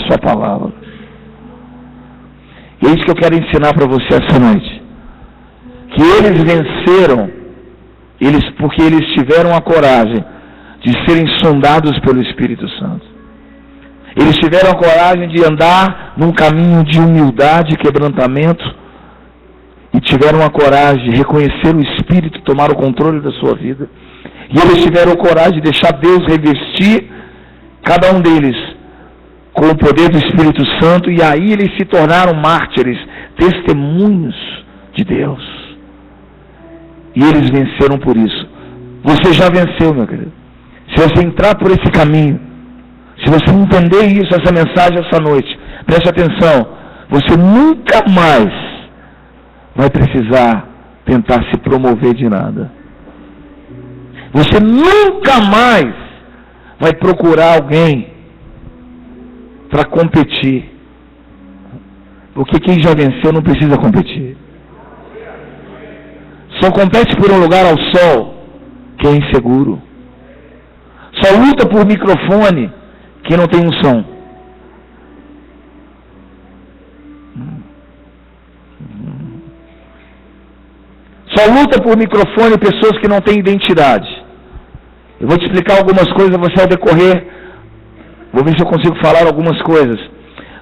sua palavra. E é isso que eu quero ensinar para você essa noite. Que eles venceram, porque eles tiveram a coragem de serem sondados pelo Espírito Santo. Eles tiveram a coragem de andar num caminho de humildade e quebrantamento, e tiveram a coragem de reconhecer o Espírito, tomar o controle da sua vida. E eles tiveram a coragem de deixar Deus revestir cada um deles com o poder do Espírito Santo, e aí eles se tornaram mártires, testemunhos de Deus. E eles venceram por isso. Você já venceu, meu querido. Se você entrar por esse caminho, se você entender isso, essa mensagem essa noite, preste atenção, você nunca mais vai precisar tentar se promover de nada. Você nunca mais vai procurar alguém para competir. Porque quem já venceu não precisa competir. Só compete por um lugar ao sol quem é inseguro. Só luta por microfone quem não tem um som. Só luta por microfone pessoas que não têm identidade. Eu vou te explicar algumas coisas, você ao decorrer, vou ver se eu consigo falar algumas coisas.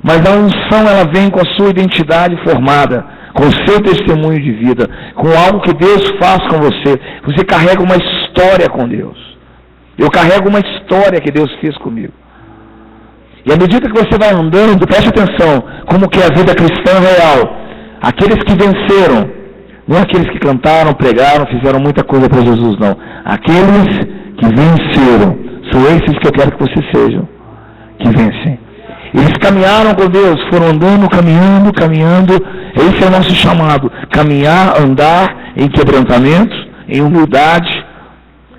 Mas a unção, ela vem com a sua identidade formada, com o seu testemunho de vida, com algo que Deus faz com você. Você carrega uma história com Deus. Eu carrego uma história que Deus fez comigo. E à medida que você vai andando, preste atenção, como que é a vida cristã real. Aqueles que venceram, não aqueles que cantaram, pregaram, fizeram muita coisa para Jesus, não. Aqueles que venceram, são esses que eu quero que vocês sejam, que vencem. Eles caminharam com Deus, foram andando, caminhando. Esse é o nosso chamado. Caminhar, andar em quebrantamento, em humildade,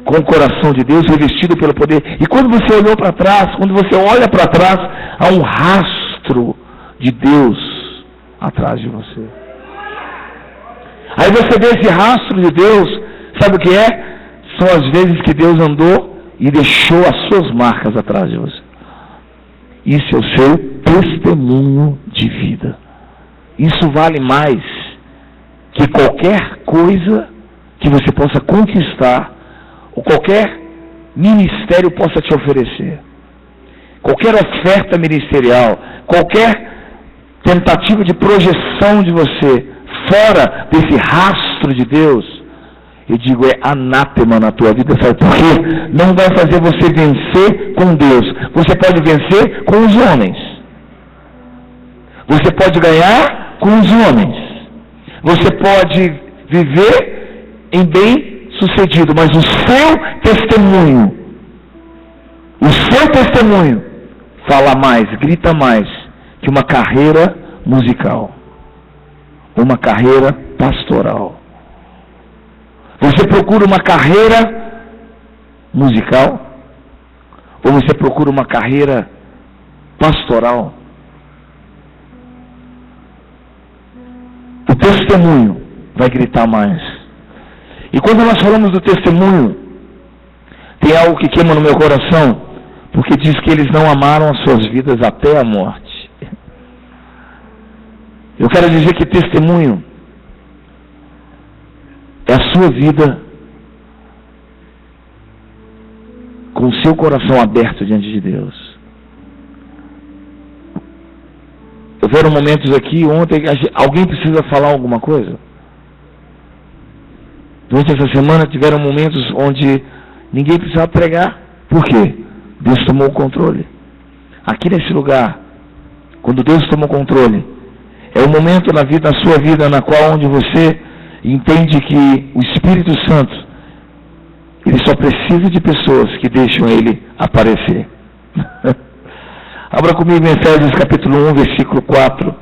com o coração de Deus, revestido pelo poder. E quando você olhou para trás, quando você olha para trás, há um rastro de Deus atrás de você. Aí você vê esse rastro de Deus, sabe o que é? São as vezes que Deus andou e deixou as suas marcas atrás de você. Isso é o seu testemunho de vida. Isso vale mais que qualquer coisa que você possa conquistar, ou qualquer ministério possa te oferecer. Qualquer oferta ministerial, qualquer tentativa de projeção de você, fora desse rastro de Deus, eu digo, é anátema na tua vida, sabe por quê? Não vai fazer você vencer com Deus. Você pode vencer com os homens. Você pode ganhar com os homens. Você pode viver em bem sucedido, mas o seu testemunho fala mais, grita mais que uma carreira musical, uma carreira pastoral. Você procura uma carreira musical ou você procura uma carreira pastoral? O testemunho vai gritar mais. E quando nós falamos do testemunho, tem algo que queima no meu coração, porque diz que eles não amaram as suas vidas até a morte. Eu quero dizer que testemunho é a sua vida com o seu coração aberto diante de Deus. Houveram momentos aqui, ontem, alguém precisa falar alguma coisa? Durante essa semana tiveram momentos onde ninguém precisava pregar. Por quê? Deus tomou o controle. Aqui nesse lugar, quando Deus tomou o controle, é o momento na sua vida, na qual onde você entende que o Espírito Santo, ele só precisa de pessoas que deixam ele aparecer. Abra comigo em Efésios capítulo 1, versículo 4.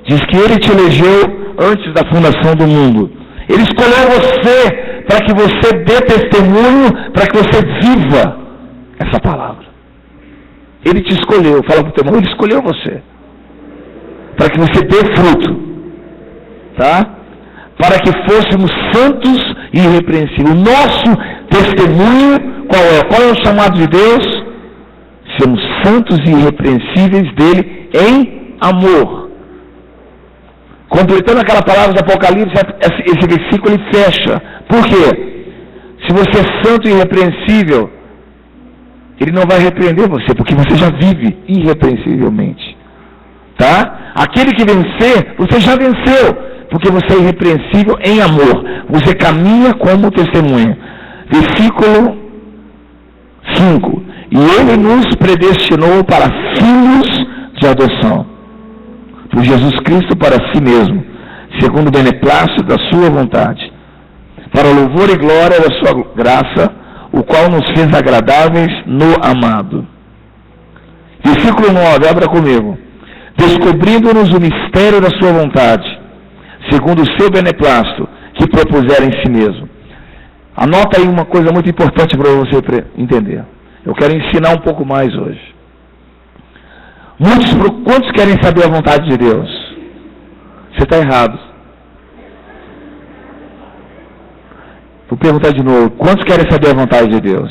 Diz que ele te elegeu antes da fundação do mundo. Ele escolheu você para que você dê testemunho, para que você viva essa palavra. Ele te escolheu, fala para o teu irmão, ele escolheu você para que você dê fruto, tá? Para que fôssemos santos e irrepreensíveis. O nosso testemunho, qual é? Qual é o chamado de Deus? Sermos santos e irrepreensíveis dele em amor. Completando aquela palavra de Apocalipse, esse versículo ele fecha. Por quê? Se você é santo e irrepreensível, ele não vai repreender você, porque você já vive irrepreensivelmente. Tá? Aquele que vencer, você já venceu, porque você é irrepreensível em amor. Você caminha como testemunha. Versículo 5. E ele nos predestinou para filhos de adoção, por Jesus Cristo para si mesmo, segundo o beneplácito da sua vontade, para o louvor e glória da sua graça, o qual nos fez agradáveis no amado. Versículo 9, abra comigo. Descobrindo-nos o mistério da sua vontade, segundo o seu beneplácito, que propusera em si mesmo. Anota aí uma coisa muito importante para você entender. Eu quero ensinar um pouco mais hoje. Quantos querem saber a vontade de Deus? Você está errado. Vou perguntar de novo. Quantos querem saber a vontade de Deus?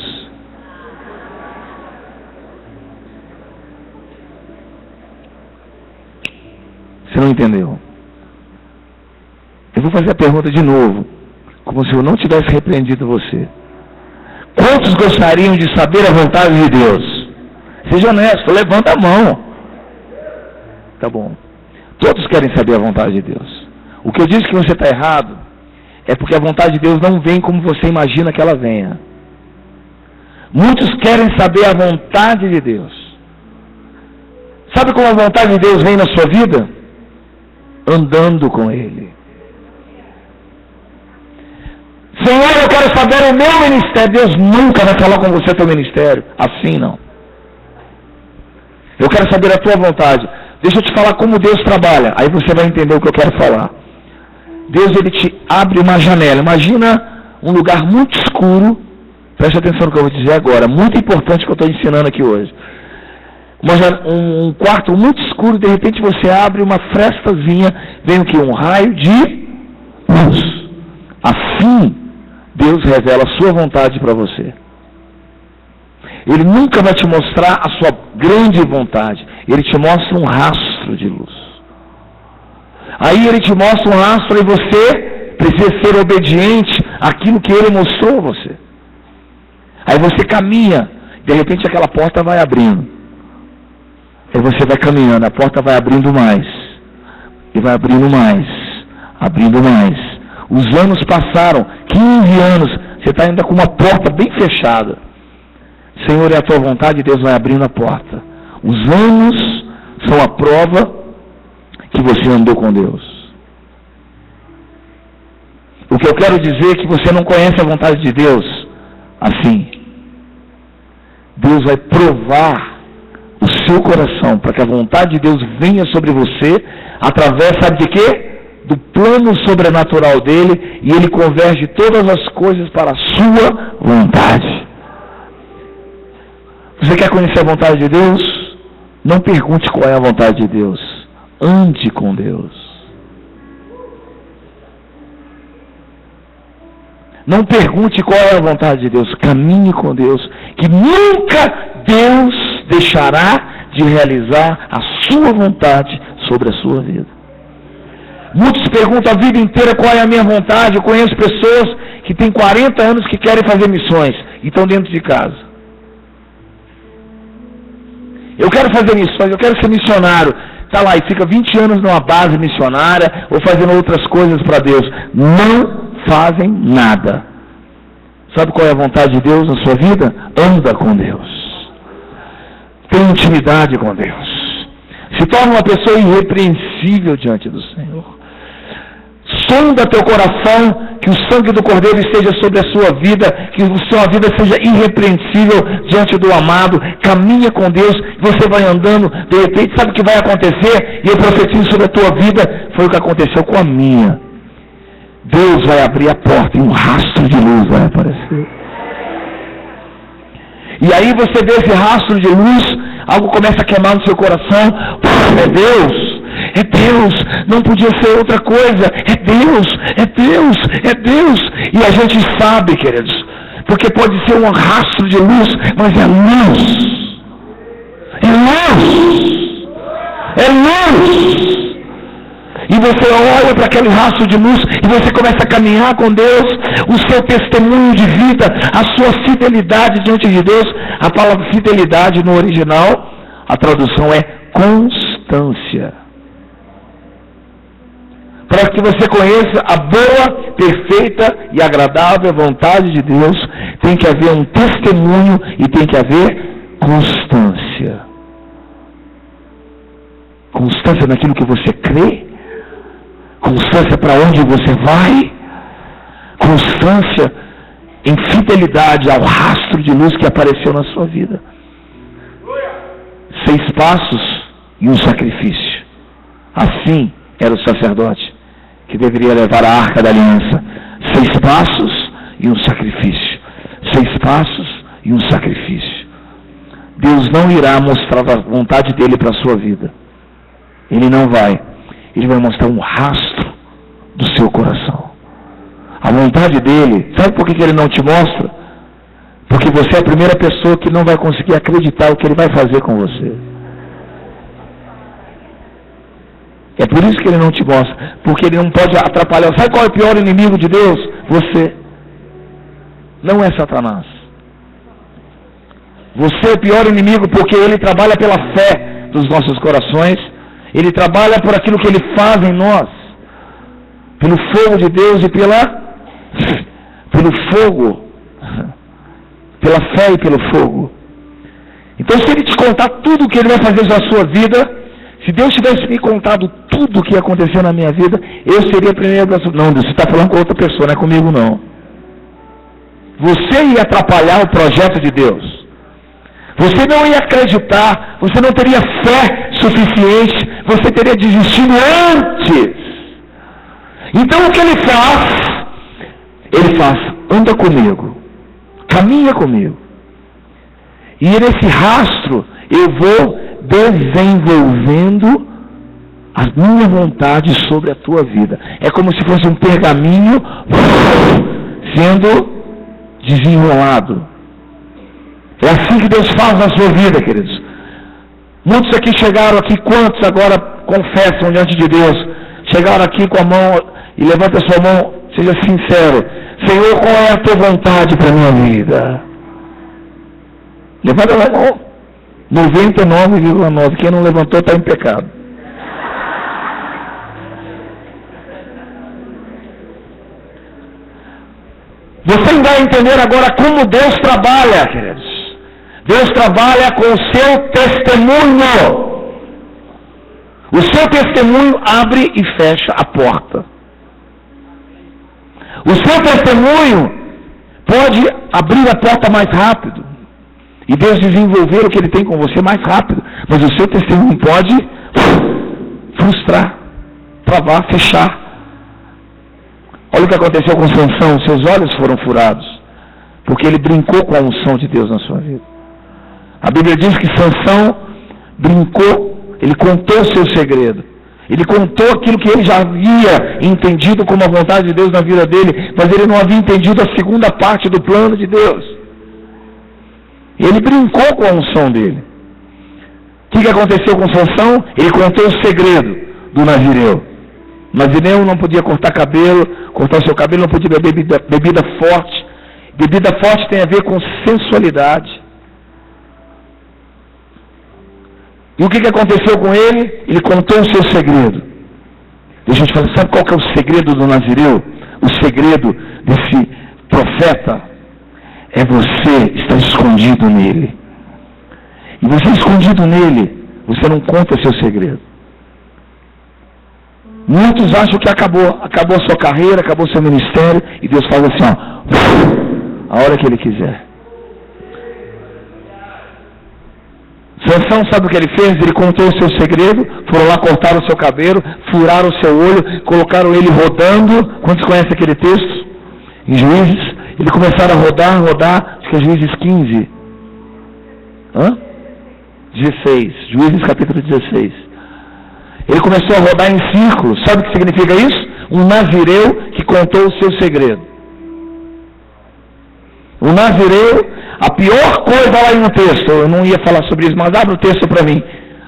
Você não entendeu? Eu vou fazer a pergunta de novo, como se eu não tivesse repreendido você. Quantos gostariam de saber a vontade de Deus? Seja honesto, levanta a mão. Tá bom. Todos querem saber a vontade de Deus. O que eu disse que você está errado é porque a vontade de Deus não vem como você imagina que ela venha. Muitos querem saber a vontade de Deus. Sabe como a vontade de Deus vem na sua vida? Andando com Ele. Senhor, eu quero saber o meu ministério. Deus nunca vai falar com você o teu ministério. Assim não. Eu quero saber a tua vontade. Deixa eu te falar como Deus trabalha. Aí você vai entender o que eu quero falar. Deus, ele te abre uma janela. Imagina um lugar muito escuro. Preste atenção no que eu vou dizer agora. Muito importante que eu estou ensinando aqui hoje. Um quarto muito escuro. De repente você abre uma frestazinha. Vem o que? Um raio de luz. Assim, Deus revela a sua vontade para você. Ele nunca vai te mostrar a sua grande vontade. Ele te mostra um rastro de luz. Aí ele te mostra um rastro e você precisa ser obediente àquilo que ele mostrou a você. Aí você caminha, de repente aquela porta vai abrindo. Aí você vai caminhando, a porta vai abrindo mais. E vai abrindo mais. Abrindo mais. Os anos passaram, 15 anos, você está ainda com uma porta bem fechada. Senhor, é a tua vontade, Deus vai abrindo a porta. Os anos são a prova que você andou com Deus. O que eu quero dizer é que você não conhece a vontade de Deus assim. Deus vai provar o seu coração para que a vontade de Deus venha sobre você através, sabe de quê? Do plano sobrenatural dele, e ele converge todas as coisas para a sua vontade. Você quer conhecer a vontade de Deus? Não pergunte qual é a vontade de Deus. Ande com Deus. Não pergunte qual é a vontade de Deus. Caminhe com Deus, que nunca Deus deixará de realizar a sua vontade sobre a sua vida. Muitos perguntam a vida inteira qual é a minha vontade. Eu conheço pessoas que têm 40 anos que querem fazer missões e estão dentro de casa. Eu quero fazer missões, eu quero ser missionário. Está lá e fica 20 anos numa base missionária ou fazendo outras coisas para Deus. Não fazem nada. Sabe qual é a vontade de Deus na sua vida? Anda com Deus. Tem intimidade com Deus. Se torna uma pessoa irrepreensível diante do Senhor. Sonda teu coração, que o sangue do Cordeiro esteja sobre a sua vida, que a sua vida seja irrepreensível diante do amado. Caminha com Deus, você vai andando, de repente sabe o que vai acontecer? E eu profetizo sobre a tua vida, foi o que aconteceu com a minha. Deus vai abrir a porta e um rastro de luz vai aparecer. E aí você vê esse rastro de luz, algo começa a queimar no seu coração. É Deus. É Deus, não podia ser outra coisa. É Deus, é Deus, é Deus. E a gente sabe, queridos, porque pode ser um rastro de luz, mas é luz. É luz. É luz. E você olha para aquele rastro de luz e você começa a caminhar com Deus, o seu testemunho de vida, a sua fidelidade diante de Deus. A palavra fidelidade no original, a tradução é constância. Para que você conheça a boa, perfeita e agradável vontade de Deus, tem que haver um testemunho e tem que haver constância. Constância naquilo que você crê, constância para onde você vai, constância em fidelidade ao rastro de luz que apareceu na sua vida. 6 passos e um sacrifício. Assim era o sacerdote que deveria levar a arca da aliança. 6 passos e um sacrifício. 6 passos e um sacrifício. Deus não irá mostrar a vontade dele para a sua vida. Ele não vai. Ele vai mostrar um rastro do seu coração. A vontade dele, sabe por que ele não te mostra? Porque você é a primeira pessoa que não vai conseguir acreditar o que ele vai fazer com você. É por isso que ele não te mostra. Porque ele não pode atrapalhar. Sabe qual é o pior inimigo de Deus? Você. Não é Satanás. Você é o pior inimigo porque ele trabalha pela fé dos nossos corações. Ele trabalha por aquilo que ele faz em nós. Pelo fogo de Deus e pelo fogo. Pela fé e pelo fogo. Então, se ele te contar tudo o que ele vai fazer na sua vida, se Deus tivesse me contado tudo o que aconteceu na minha vida, eu seria a primeira pessoa. Não, Deus, você está falando com outra pessoa, não é comigo não. Você ia atrapalhar o projeto de Deus. Você não ia acreditar, você não teria fé suficiente, você teria desistido antes. Então o que ele faz? Ele faz, anda comigo, caminha comigo. E nesse rastro eu vou desenvolvendo a minha vontade sobre a tua vida. É como se fosse um pergaminho sendo desenrolado. É assim que Deus faz na sua vida, queridos. Muitos aqui chegaram aqui, quantos agora confessam diante de Deus? Chegaram aqui com a mão, e levanta a sua mão, seja sincero. Senhor, qual é a tua vontade para a minha vida? Levanta a mão. 99,9. Quem não levantou está em pecado. Você vai entender agora como Deus trabalha, queridos. Deus trabalha com o seu testemunho. O seu testemunho abre e fecha a porta. O seu testemunho pode abrir a porta mais rápido e Deus desenvolver o que Ele tem com você mais rápido. Mas o seu testemunho pode frustrar, travar, fechar. Olha o que aconteceu com Sansão. Seus olhos foram furados porque ele brincou com a unção de Deus na sua vida. A Bíblia diz que Sansão brincou, ele contou o seu segredo. Ele contou aquilo que ele já havia entendido como a vontade de Deus na vida dele, mas ele não havia entendido a segunda parte do plano de Deus. Ele brincou com a unção dele. O que aconteceu com Sansão? Ele contou o segredo do nazireu. O nazireu não podia cortar o seu cabelo, não podia beber bebida forte. Bebida forte tem a ver com sensualidade. E o que aconteceu com ele? Ele contou o seu segredo. Deixa eu te falar, sabe qual que é o segredo do nazireu? O segredo desse profeta é você estar escondido nele. E você escondido nele, você não conta seu segredo. Muitos acham que acabou a sua carreira, acabou o seu ministério, e Deus faz assim, ó, a hora que Ele quiser. Sansão, sabe o que ele fez? Ele contou o seu segredo, foram lá cortar o seu cabelo, furaram o seu olho, colocaram ele rodando. Quantos conhecem aquele texto? Em Juízes, eles começaram a rodar, acho que é Juízes 15. 16, Juízes capítulo 16. Ele começou a rodar em círculos. Sabe o que significa isso? Um nazireu que contou o seu segredo. Um O nazireu, a pior coisa lá em um texto, eu não ia falar sobre isso, mas abre o texto para mim.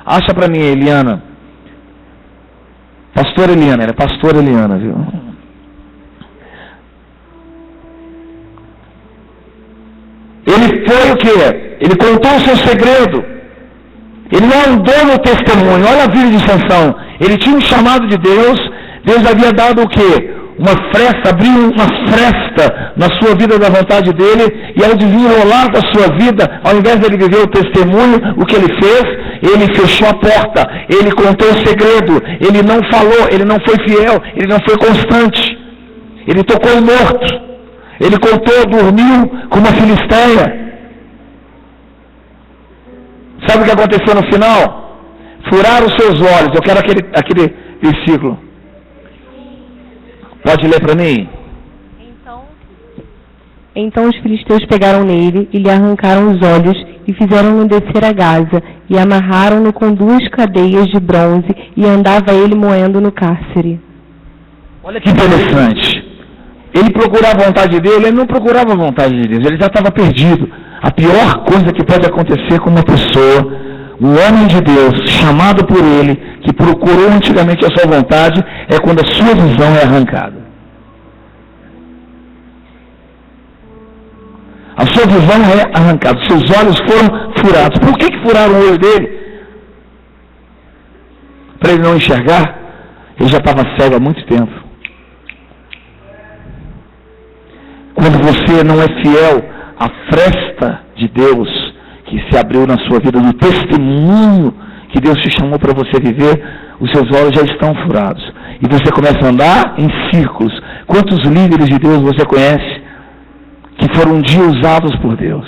Acha para mim, Eliana. Pastora Eliana, ela é pastora Eliana, viu? Ele foi o quê? Ele contou o seu segredo. Ele não andou no testemunho. Olha a vida de Sansão. Ele tinha um chamado de Deus. Deus havia dado o quê? Uma fresta, abriu uma fresta na sua vida da vontade dele, e ao desenrolar da sua vida, ao invés de ele viver o testemunho, o que ele fez? Ele fechou a porta, ele contou o segredo, ele não falou, ele não foi fiel, ele não foi constante, ele tocou o morto, ele contou, dormiu com uma filisteia. Sabe o que aconteceu no final? Furaram os seus olhos. Eu quero aquele versículo. Pode ler para mim? Então os filisteus pegaram nele e lhe arrancaram os olhos e fizeram-no descer a Gaza e amarraram-no com 2 cadeias de bronze e andava ele moendo no cárcere. Olha que interessante. Ele procurava a vontade dele, ele não procurava a vontade de Deus, ele já estava perdido. A pior coisa que pode acontecer com uma pessoa, um homem de Deus, chamado por ele, que procurou antigamente a sua vontade, é quando a sua visão é arrancada. A sua visão é arrancada, seus olhos foram furados. Por que furaram o olho dele? Para ele não enxergar? Ele já estava cego há muito tempo. Quando você não é fiel à fresta de Deus que se abriu na sua vida, no testemunho que Deus te chamou para você viver, os seus olhos já estão furados. E você começa a andar em círculos. Quantos líderes de Deus você conhece que foram um dia usados por Deus?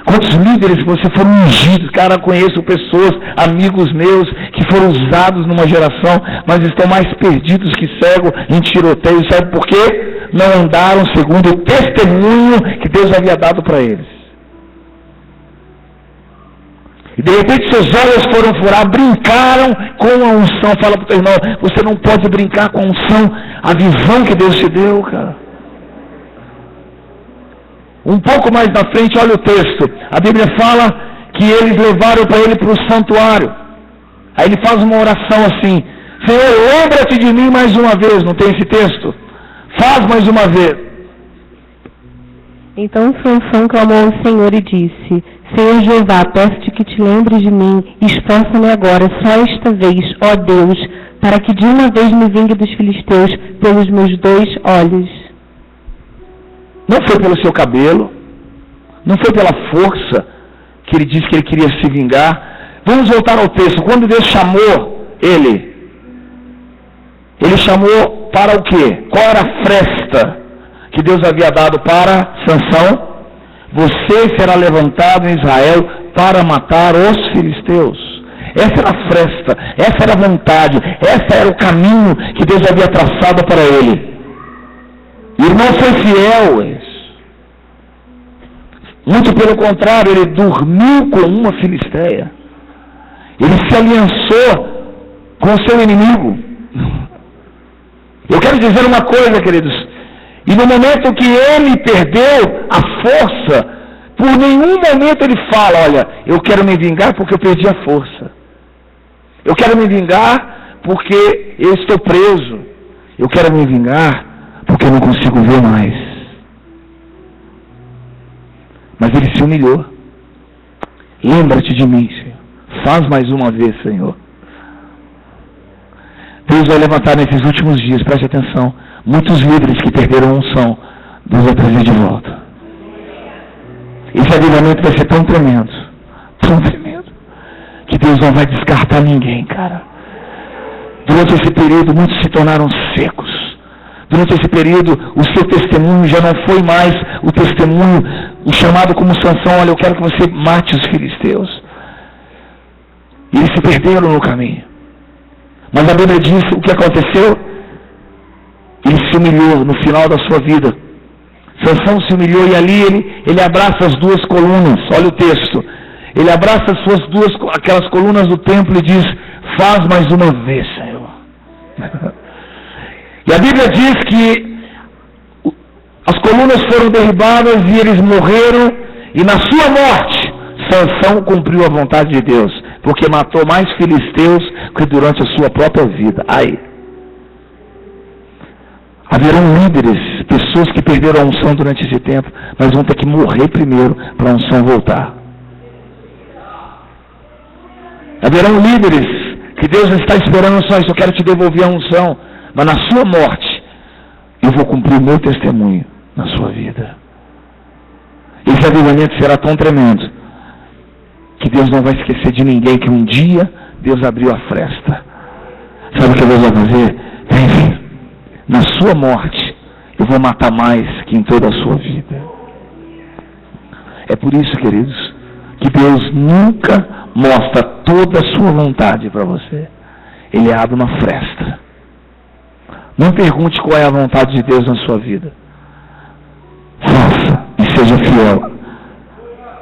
Quantos líderes você foram ungidos? Cara, conheço pessoas, amigos meus, que foram usados numa geração, mas estão mais perdidos que cego em tiroteio. Sabe por quê? Não andaram segundo o testemunho que Deus havia dado para eles. E de repente seus olhos foram furar, brincaram com a unção. Fala para o teu irmão, você não pode brincar com a unção, a visão que Deus te deu, cara. Um pouco mais na frente, olha o texto. A Bíblia fala que eles levaram para ele para o santuário. Aí ele faz uma oração assim: Senhor, lembra-te de mim mais uma vez. Não tem esse texto? Faz mais uma vez. Então Sansão clamou ao Senhor e disse: Senhor Jeová, peço-te que te lembres de mim, esforça-me agora, só esta vez, ó Deus, para que de uma vez me vingue dos filisteus pelos meus 2 olhos. Não foi pelo seu cabelo, não foi pela força que ele disse que ele queria se vingar. Vamos voltar ao texto. Quando Deus chamou ele chamou para o quê? Qual era a fresta que Deus havia dado para Sansão? Você será levantado em Israel para matar os filisteus. Essa era a fresta, essa era a vontade, esse era o caminho que Deus havia traçado para ele. O irmão foi fiel. Muito pelo contrário, ele dormiu com uma filisteia. Ele se aliançou com o seu inimigo. Eu quero dizer uma coisa, queridos. E no momento que ele perdeu a força, por nenhum momento ele fala: olha, eu quero me vingar porque eu perdi a força. Eu quero me vingar porque eu estou preso. Eu quero me vingar porque eu não consigo ver mais. Mas ele se humilhou. Lembra-te de mim, Senhor. Faz mais uma vez, Senhor. Deus vai levantar nesses últimos dias, preste atenção, muitos líderes que perderam a unção, Deus vai trazer de volta. Esse avivamento vai ser tão tremendo, que Deus não vai descartar ninguém, cara. Durante esse período, muitos se tornaram secos. Durante esse período, o seu testemunho já não foi mais o testemunho, o chamado como Sansão: olha, eu quero que você mate os filisteus. E eles se perderam no caminho. Mas a Bíblia diz o que aconteceu. Ele se humilhou no final da sua vida. Sansão se humilhou e ali ele abraça as 2 colunas. Olha o texto. Ele abraça aquelas colunas do templo e diz: faz mais uma vez, Senhor. E a Bíblia diz que As colunas foram derribadas e eles morreram, e na sua morte, Sansão cumpriu a vontade de Deus, porque matou mais filisteus que durante a sua própria vida. Aí, haverão líderes, pessoas que perderam a unção durante esse tempo, mas vão ter que morrer primeiro para a unção voltar. Haverão líderes que Deus está esperando só isso, eu quero te devolver a unção, mas na sua morte, eu vou cumprir o meu testemunho na sua vida. Esse avivamento será tão tremendo, que Deus não vai esquecer de ninguém, que um dia Deus abriu a fresta. Sabe o que Deus vai fazer? Vem, na sua morte, eu vou matar mais que em toda a sua vida. É por isso, queridos, que Deus nunca mostra toda a sua vontade para você. Ele abre uma fresta. Não pergunte qual é a vontade de Deus na sua vida. Faça e seja fiel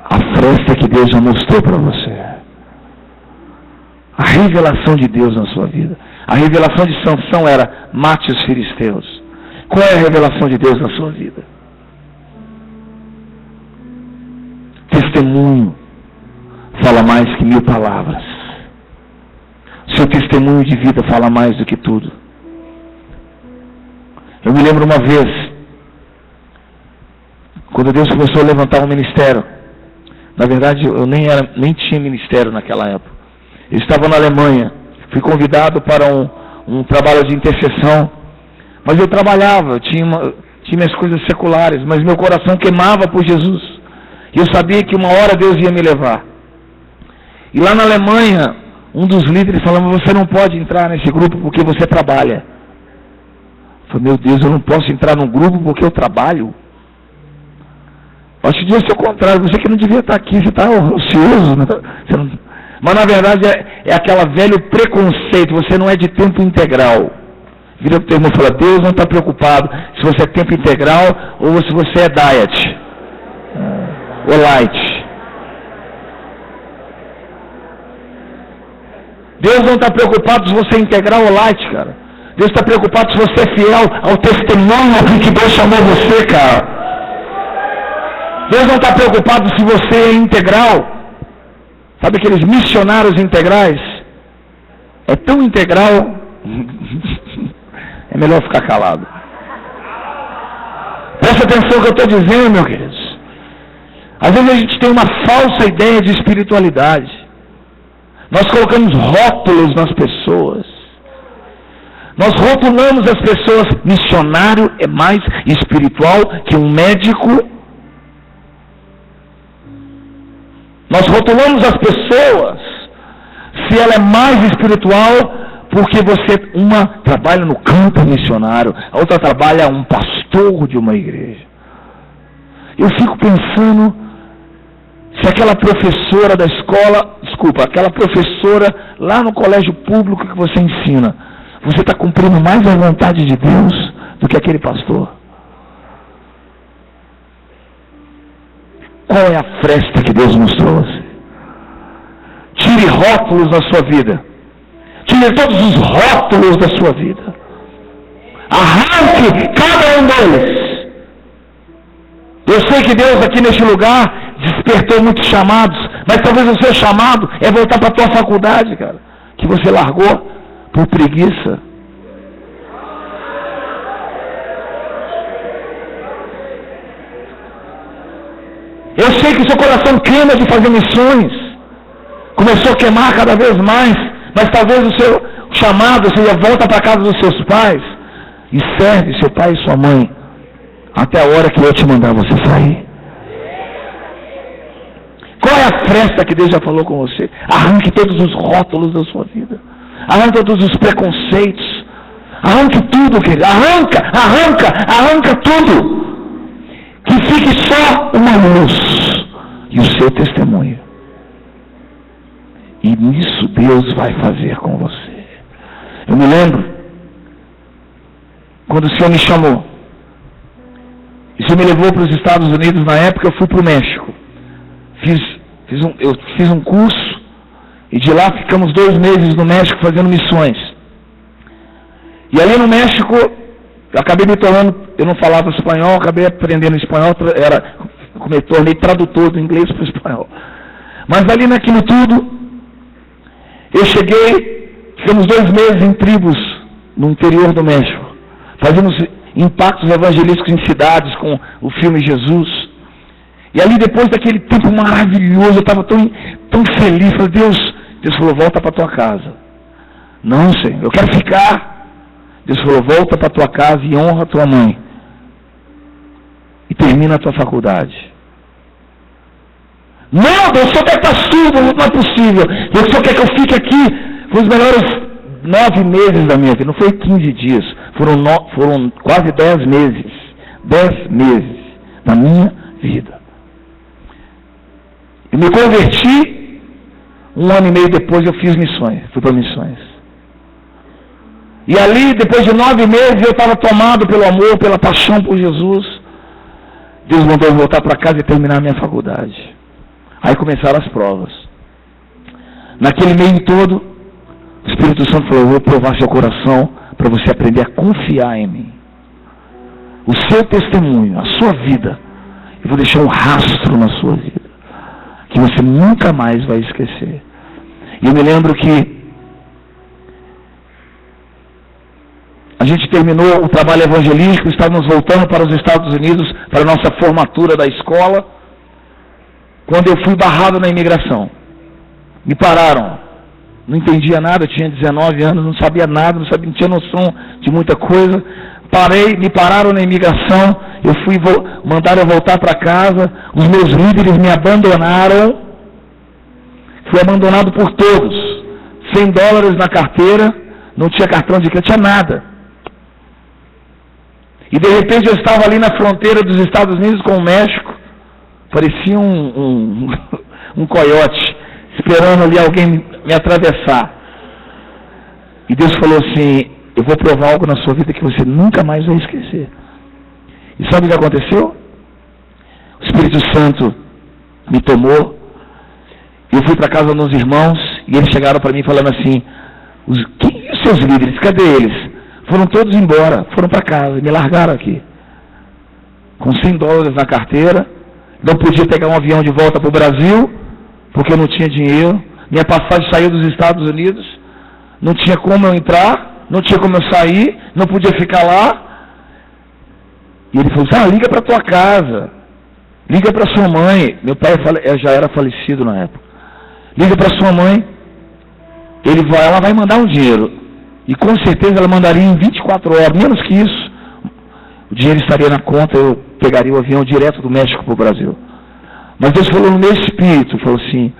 à fresta que Deus já mostrou para você. A revelação de Deus na sua vida. A revelação de Sansão era: mate os filisteus. Qual é a revelação de Deus na sua vida? Testemunho fala mais que 1000 palavras. Seu testemunho de vida fala mais do que tudo. Eu me lembro uma vez, quando Deus começou a levantar um ministério. Na verdade, eu nem tinha ministério naquela época. Eu estava na Alemanha, fui convidado para um trabalho de intercessão, mas eu trabalhava, tinha minhas coisas seculares, mas meu coração queimava por Jesus, e eu sabia que uma hora Deus ia me levar. E lá na Alemanha, um dos líderes falava: você não pode entrar nesse grupo porque você trabalha. Eu falei: meu Deus, eu não posso entrar num grupo porque eu trabalho? Acho que devia ser o contrário, você que não devia estar aqui, você está ocioso, né? Mas na verdade é aquele velho preconceito: você não é de tempo integral. Vira para o teu irmão e fala: Deus não está preocupado se você é tempo integral ou se você é diet ou light. Deus não está preocupado se você é integral ou light, cara. Deus está preocupado se você é fiel ao testemunho que Deus chamou você, cara. Deus não está preocupado se você é integral. Sabe aqueles missionários integrais? É tão integral, é melhor ficar calado. Presta atenção no que eu estou dizendo, meus queridos. Às vezes a gente tem uma falsa ideia de espiritualidade. Nós colocamos rótulos nas pessoas. Nós rotulamos as pessoas: missionário é mais espiritual que um médico. Nós rotulamos as pessoas se ela é mais espiritual porque uma trabalha no campo missionário, a outra trabalha um pastor de uma igreja. Eu fico pensando se aquela professora da escola, aquela professora lá no colégio público que você ensina, você está cumprindo mais a vontade de Deus do que aquele pastor? Qual é a fresta que Deus mostrou a você? Tire rótulos da sua vida. Tire todos os rótulos da sua vida. Arranque cada um deles. Eu sei que Deus aqui neste lugar despertou muitos chamados, mas talvez o seu chamado é voltar para a tua faculdade, cara, que você largou por preguiça. Eu sei que o seu coração queima de fazer missões. Começou a queimar cada vez mais. Mas talvez o seu chamado seja: volta para a casa dos seus pais e serve seu pai e sua mãe até a hora que eu te mandar você sair. Qual é a fresta que Deus já falou com você? Arranque todos os rótulos da sua vida. Arranque todos os preconceitos. Arranque tudo, querido. Arranca tudo. Que fique só uma luz e o seu testemunho. E nisso Deus vai fazer com você. Eu me lembro quando o Senhor me chamou. O Senhor me levou para os Estados Unidos. Na época eu fui para o México. Eu fiz um curso e de lá ficamos 2 meses no México fazendo missões. E ali no México Eu acabei me tornando, eu não falava espanhol, acabei aprendendo espanhol, me tornei tradutor do inglês para o espanhol. Mas ali naquilo tudo, eu cheguei, ficamos 2 meses em tribos no interior do México. Fazemos impactos evangelísticos em cidades com o filme Jesus. E ali depois daquele tempo maravilhoso, eu estava tão feliz. Falei, Deus falou, volta para tua casa. Não, Senhor, eu quero ficar. Deus falou, volta para tua casa e honra tua mãe. E termina a tua faculdade. Não, Deus, o Senhor quer estar surdo, não é possível. Deus, o Senhor quer que eu fique aqui. Foi os melhores 9 meses da minha vida, não foi 15 dias. Foram quase 10 meses. 10 meses da minha vida. Eu me converti, 1 ano e meio depois eu fiz missões, fui para missões. E ali, depois de 9 meses, eu estava tomado pelo amor, pela paixão por Jesus. Deus mandou eu voltar para casa e terminar a minha faculdade. Aí começaram as provas. Naquele meio todo, o Espírito Santo falou, eu vou provar seu coração para você aprender a confiar em mim. O seu testemunho, a sua vida, eu vou deixar um rastro na sua vida, que você nunca mais vai esquecer. E eu me lembro que a gente terminou o trabalho evangelístico, estávamos voltando para os Estados Unidos, para a nossa formatura da escola, quando eu fui barrado na imigração. Me pararam, não entendia nada, eu tinha 19 anos, não sabia nada, não tinha noção de muita coisa. Me pararam na imigração, mandaram eu voltar para casa, os meus líderes me abandonaram, fui abandonado por todos, $100 na carteira, não tinha cartão de crédito, tinha nada. E de repente eu estava ali na fronteira dos Estados Unidos com o México, parecia um coiote, esperando ali alguém me atravessar. E Deus falou assim, eu vou provar algo na sua vida que você nunca mais vai esquecer. E sabe o que aconteceu? O Espírito Santo me tomou, eu fui para casa dos irmãos, e eles chegaram para mim falando assim, os seus líderes, cadê eles? Foram todos embora, foram para casa, me largaram aqui. Com $100 na carteira, não podia pegar um avião de volta para o Brasil, porque eu não tinha dinheiro, minha passagem saiu dos Estados Unidos, não tinha como eu entrar, não tinha como eu sair, não podia ficar lá. E ele falou assim, liga para tua casa, liga para sua mãe. Meu pai já era falecido na época. Liga para sua mãe, ela vai mandar um dinheiro. E com certeza ela mandaria em 24 horas, menos que isso. O dinheiro estaria na conta, eu pegaria o avião direto do México para o Brasil. Mas Deus falou no meu espírito, falou assim,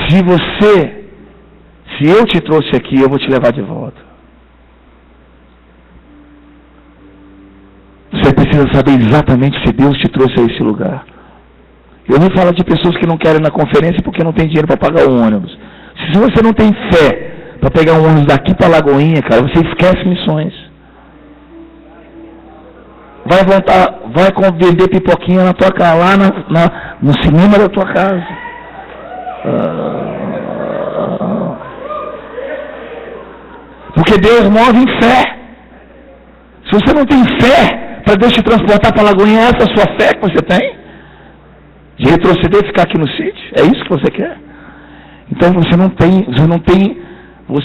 se eu te trouxe aqui, eu vou te levar de volta. Você precisa saber exatamente se Deus te trouxe a esse lugar. Eu não falo de pessoas que não querem ir na conferência porque não tem dinheiro para pagar o ônibus. Se você não tem fé para pegar um ônibus daqui para Lagoinha, cara, você esquece missões. Vai vender pipoquinha na tua casa, lá no cinema da tua casa. Porque Deus move em fé. Se você não tem fé para Deus te transportar para Lagoinha, essa é a sua fé que você tem? De retroceder e ficar aqui no sítio? É isso que você quer? Então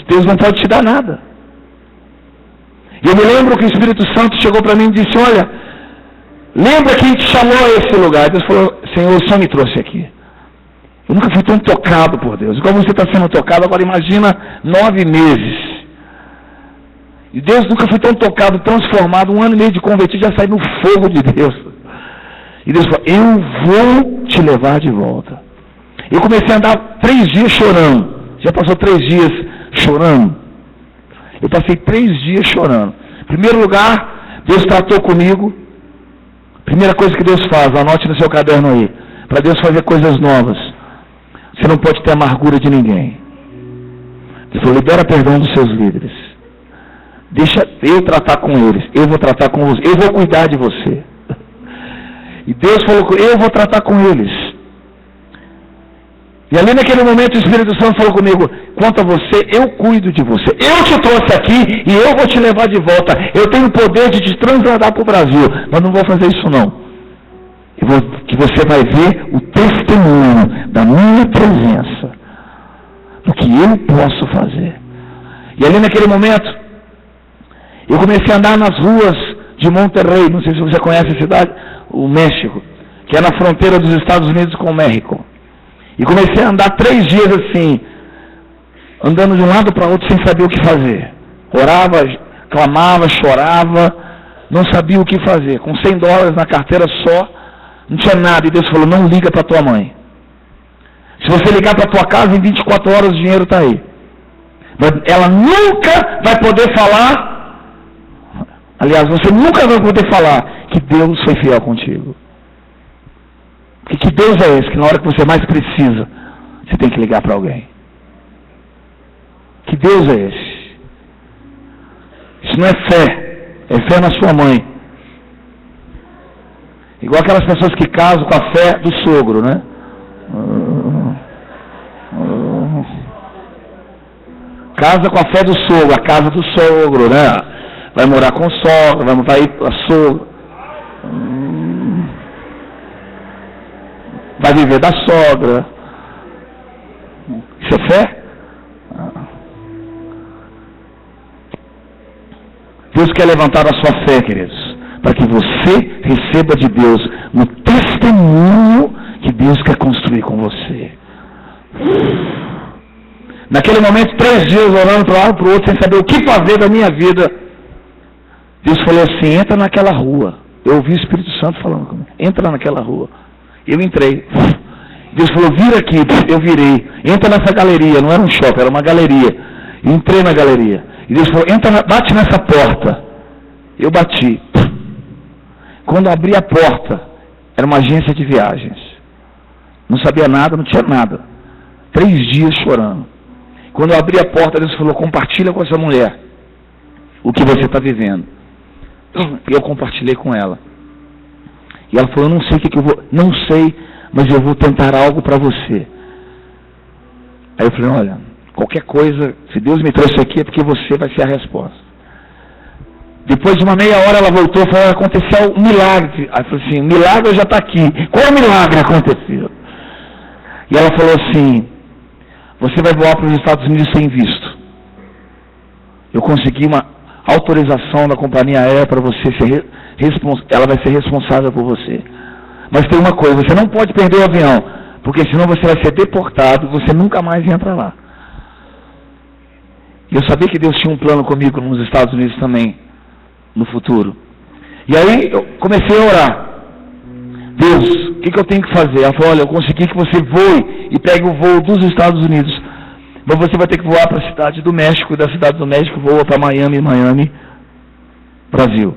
Deus não pode te dar nada. E eu me lembro que o Espírito Santo chegou para mim e disse, olha, lembra quem te chamou a esse lugar? Deus falou, Senhor, o Senhor me trouxe aqui. Eu nunca fui tão tocado por Deus. Igual você está sendo tocado, agora imagina 9 meses. E Deus nunca foi tão tocado, transformado, 1 ano e meio de convertido, já saí no fogo de Deus. E Deus falou, eu vou te levar de volta. Eu comecei a andar 3 dias chorando. Já passou 3 dias chorando? Eu passei 3 dias chorando. Em primeiro lugar, Deus tratou comigo. Primeira coisa que Deus faz, anote no seu caderno aí. Para Deus fazer coisas novas, você não pode ter amargura de ninguém. Ele falou, libera perdão dos seus líderes. Deixa eu tratar com eles. Eu vou tratar com você. Eu vou cuidar de você. E Deus falou, eu vou tratar com eles. E ali naquele momento o Espírito Santo falou comigo: quanto a você, eu cuido de você. Eu te trouxe aqui e eu vou te levar de volta. Eu tenho o poder de te transladar para o Brasil, mas não vou fazer isso não. Que você vai ver o testemunho da minha presença, do que eu posso fazer. E ali naquele momento, eu comecei a andar nas ruas de Monterrey, não sei se você conhece a cidade, o México, que é na fronteira dos Estados Unidos com o México. E comecei a andar 3 dias assim, andando de um lado para outro sem saber o que fazer. Orava, clamava, chorava, não sabia o que fazer. Com $100 na carteira só, não tinha nada. E Deus falou: não liga para tua mãe. Se você ligar para tua casa, em 24 horas o dinheiro está aí. Mas ela nunca vai poder falar, aliás, você nunca vai poder falar que Deus foi fiel contigo. Porque que Deus é esse, que na hora que você mais precisa, você tem que ligar para alguém? Que Deus é esse? Isso não é fé na sua mãe. Igual aquelas pessoas que casam com a fé do sogro, né? Casa com a fé do sogro, a casa do sogro, né? Vai morar com o sogro, vai ir para a sogra. Vai viver da sogra. Isso é fé? Deus quer levantar a sua fé, queridos, para que você receba de Deus no testemunho que Deus quer construir com você. Naquele momento, 3 dias orando para um lado para o outro, sem saber o que fazer da minha vida, Deus falou assim: entra naquela rua. Eu ouvi o Espírito Santo falando comigo: entra naquela rua. Eu entrei. Deus falou: vira aqui. Eu virei. Entra nessa galeria. Não era um shopping, era uma galeria. Entrei na galeria. E Deus falou: bate nessa porta. Eu bati. Quando eu abri a porta, era uma agência de viagens. Não sabia nada, não tinha nada. 3 dias chorando. Quando eu abri a porta, Deus falou: compartilha com essa mulher o que você está vivendo. E eu compartilhei com ela. E ela falou: eu não sei o que eu vou... Não sei, mas eu vou tentar algo para você. Aí eu falei: olha, qualquer coisa, se Deus me trouxe aqui é porque você vai ser a resposta. Depois de uma meia hora ela voltou e falou: aconteceu um milagre. Aí eu falei assim: o milagre já está aqui. Qual milagre aconteceu? E ela falou assim: você vai voar para os Estados Unidos sem visto. Eu consegui uma autorização da companhia aérea para você ser ela vai ser responsável por você. Mas tem uma coisa: você não pode perder o avião, porque senão você vai ser deportado e você nunca mais entra lá. E eu sabia que Deus tinha um plano comigo nos Estados Unidos também, no futuro. E aí eu comecei a orar: Deus, o que eu tenho que fazer? Ela falou: olha, eu consegui que você voe e pegue o voo dos Estados Unidos, mas você vai ter que voar para a cidade do México, e da cidade do México voa para Miami, Brasil.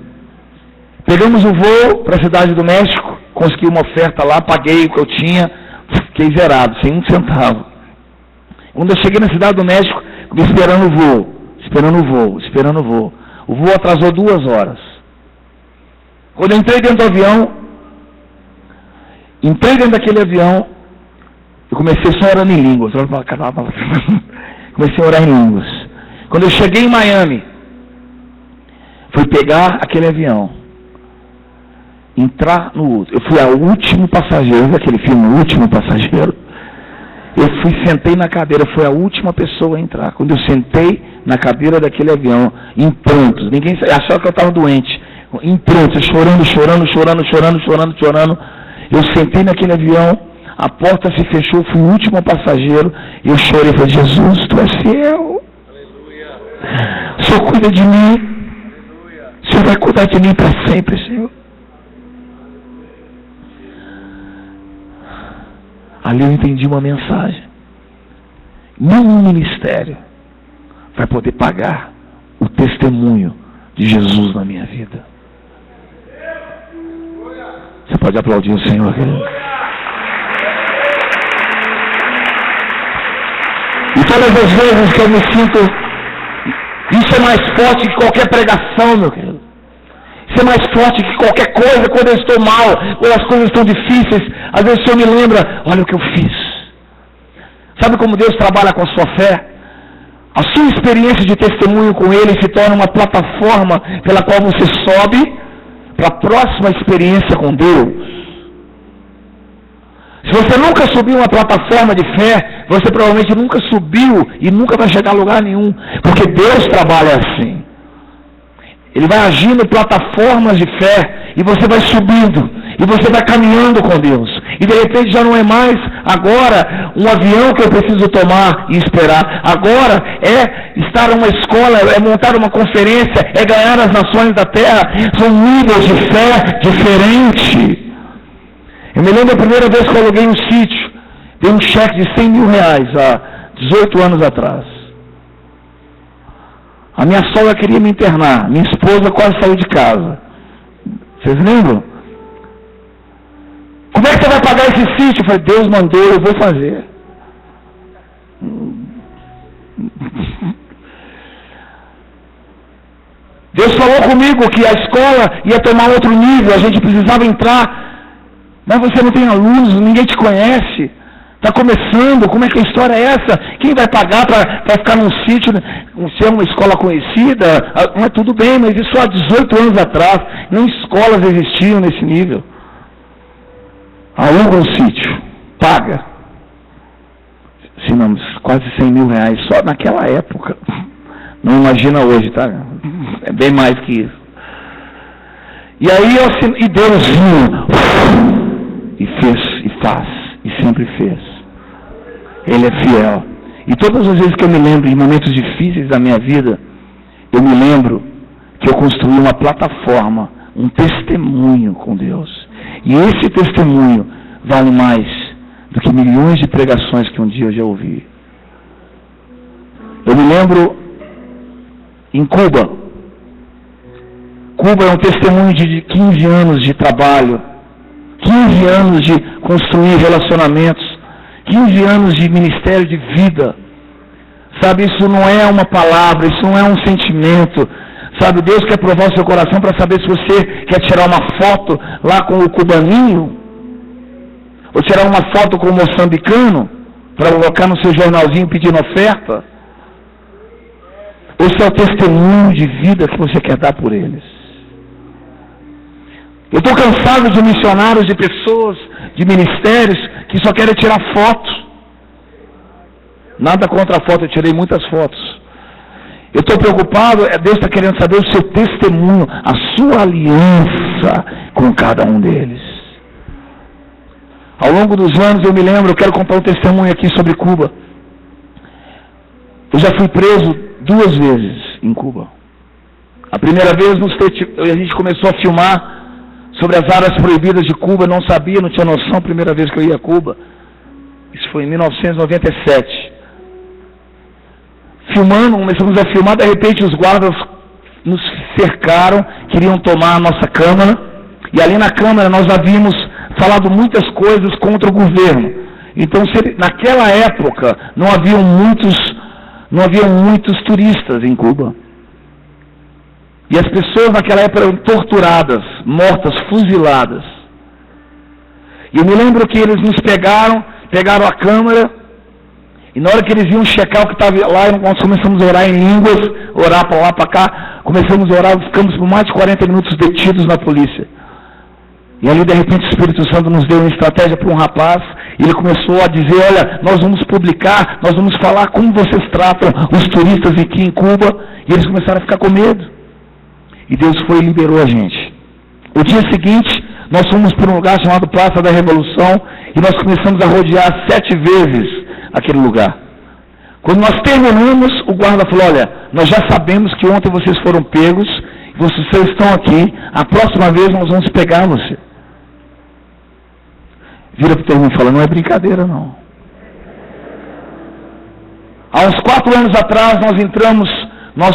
Pegamos o voo para a cidade do México, consegui uma oferta lá, paguei o que eu tinha, fiquei zerado, sem um centavo. Quando eu cheguei na cidade do México, fiquei esperando o voo. O voo atrasou 2 horas. Quando eu entrei dentro do avião, daquele avião, eu comecei só orando em línguas. Comecei a orar em línguas. Quando eu cheguei em Miami, fui pegar aquele avião, entrar no... Eu fui o último passageiro daquele filme, O Último Passageiro. Eu sentei na cadeira, fui a última pessoa a entrar. Quando eu sentei na cadeira daquele avião, em prantos, ninguém achava que eu estava doente, em prantos, chorando. Eu sentei naquele avião, a porta se fechou, fui o último passageiro, e eu chorei, falei: Jesus, tu és fiel. Aleluia. O Senhor cuida de mim. Aleluia. O Senhor vai cuidar de mim para sempre, Senhor. Ali eu entendi uma mensagem: nenhum ministério vai poder pagar o testemunho de Jesus na minha vida. Você pode aplaudir o Senhor, querido? E todas as vezes que eu me sinto, isso é mais forte que qualquer pregação, meu querido. Isso é mais forte que qualquer coisa. Quando eu estou mal, quando as coisas estão difíceis, às vezes o Senhor me lembra: olha o que eu fiz. Sabe como Deus trabalha com a sua fé? A sua experiência de testemunho com Ele se torna uma plataforma pela qual você sobe para a próxima experiência com Deus. Se você nunca subiu uma plataforma de fé, você provavelmente nunca subiu e nunca vai chegar a lugar nenhum, porque Deus trabalha assim. Ele vai agindo em plataformas de fé e você vai subindo e você vai caminhando com Deus. E de repente já não é mais agora um avião que eu preciso tomar e esperar. Agora é estar numa escola, é montar uma conferência, é ganhar as nações da terra. São níveis de fé diferentes. Eu me lembro a primeira vez que eu aluguei um sítio, dei um cheque de 100 mil reais há 18 anos atrás. A minha sogra queria me internar, minha esposa quase saiu de casa. Vocês lembram? Como é que você vai pagar esse sítio? Eu falei, Deus mandou, eu vou fazer. Deus falou comigo que a escola ia tomar outro nível, a gente precisava entrar. Mas você não tem alunos, ninguém te conhece. Está começando, como é que a história é essa? Quem vai pagar para ficar num sítio, ser uma escola conhecida? Mas tudo bem, mas isso há 18 anos atrás, nem escolas existiam nesse nível. Aluga um sítio, paga. Assinamos quase 100 mil reais só naquela época. Não imagina hoje, tá? É bem mais que isso. E aí eu assinei, e Deus vinha, e fez, e faz, e sempre fez. Ele é fiel. E todas as vezes que eu me lembro de momentos difíceis da minha vida, eu me lembro que eu construí uma plataforma, um testemunho com Deus. E esse testemunho vale mais do que milhões de pregações que um dia eu já ouvi. Eu me lembro em Cuba. Cuba é um testemunho de 15 anos de trabalho, 15 anos de construir relacionamentos, 15 anos de ministério de vida. Sabe, isso não é uma palavra, isso não é um sentimento. Sabe, Deus quer provar o seu coração para saber se você quer tirar uma foto lá com o cubaninho, ou tirar uma foto com o moçambicano, para colocar no seu jornalzinho pedindo oferta, ou se é o testemunho de vida que você quer dar por eles. Eu estou cansado de missionários, de pessoas, de ministérios que só querem tirar fotos. Nada contra a foto, eu tirei muitas fotos. Eu estou preocupado, Deus está querendo saber o seu testemunho, a sua aliança com cada um deles. Ao longo dos anos, eu me lembro, eu quero contar um testemunho aqui sobre Cuba. Eu já fui preso 2 vezes em Cuba. A primeira vez, a gente começou a filmar sobre as áreas proibidas de Cuba, não sabia, não tinha noção, a primeira vez que eu ia a Cuba. Isso foi em 1997. Filmando, começamos a filmar, de repente os guardas nos cercaram, queriam tomar a nossa câmera, e ali na câmera nós havíamos falado muitas coisas contra o governo. Então, naquela época, não haviam muitos turistas em Cuba. E as pessoas naquela época eram torturadas, mortas, fuziladas. E eu me lembro que eles nos pegaram a câmera, e na hora que eles iam checar o que estava lá, nós começamos a orar em línguas, orar para lá, para cá, começamos a orar, ficamos por mais de 40 minutos detidos na polícia. E ali de repente o Espírito Santo nos deu uma estratégia para um rapaz, e ele começou a dizer, olha, nós vamos publicar, nós vamos falar como vocês tratam os turistas aqui em Cuba, e eles começaram a ficar com medo. E Deus foi e liberou a gente. O dia seguinte, nós fomos para um lugar chamado Praça da Revolução, e nós começamos a rodear 7 vezes aquele lugar. Quando nós terminamos, o guarda falou, olha, nós já sabemos que ontem vocês foram pegos, vocês estão aqui, a próxima vez nós vamos pegar você. Vira para o teu irmão e fala, não é brincadeira não. Há uns 4 anos atrás nós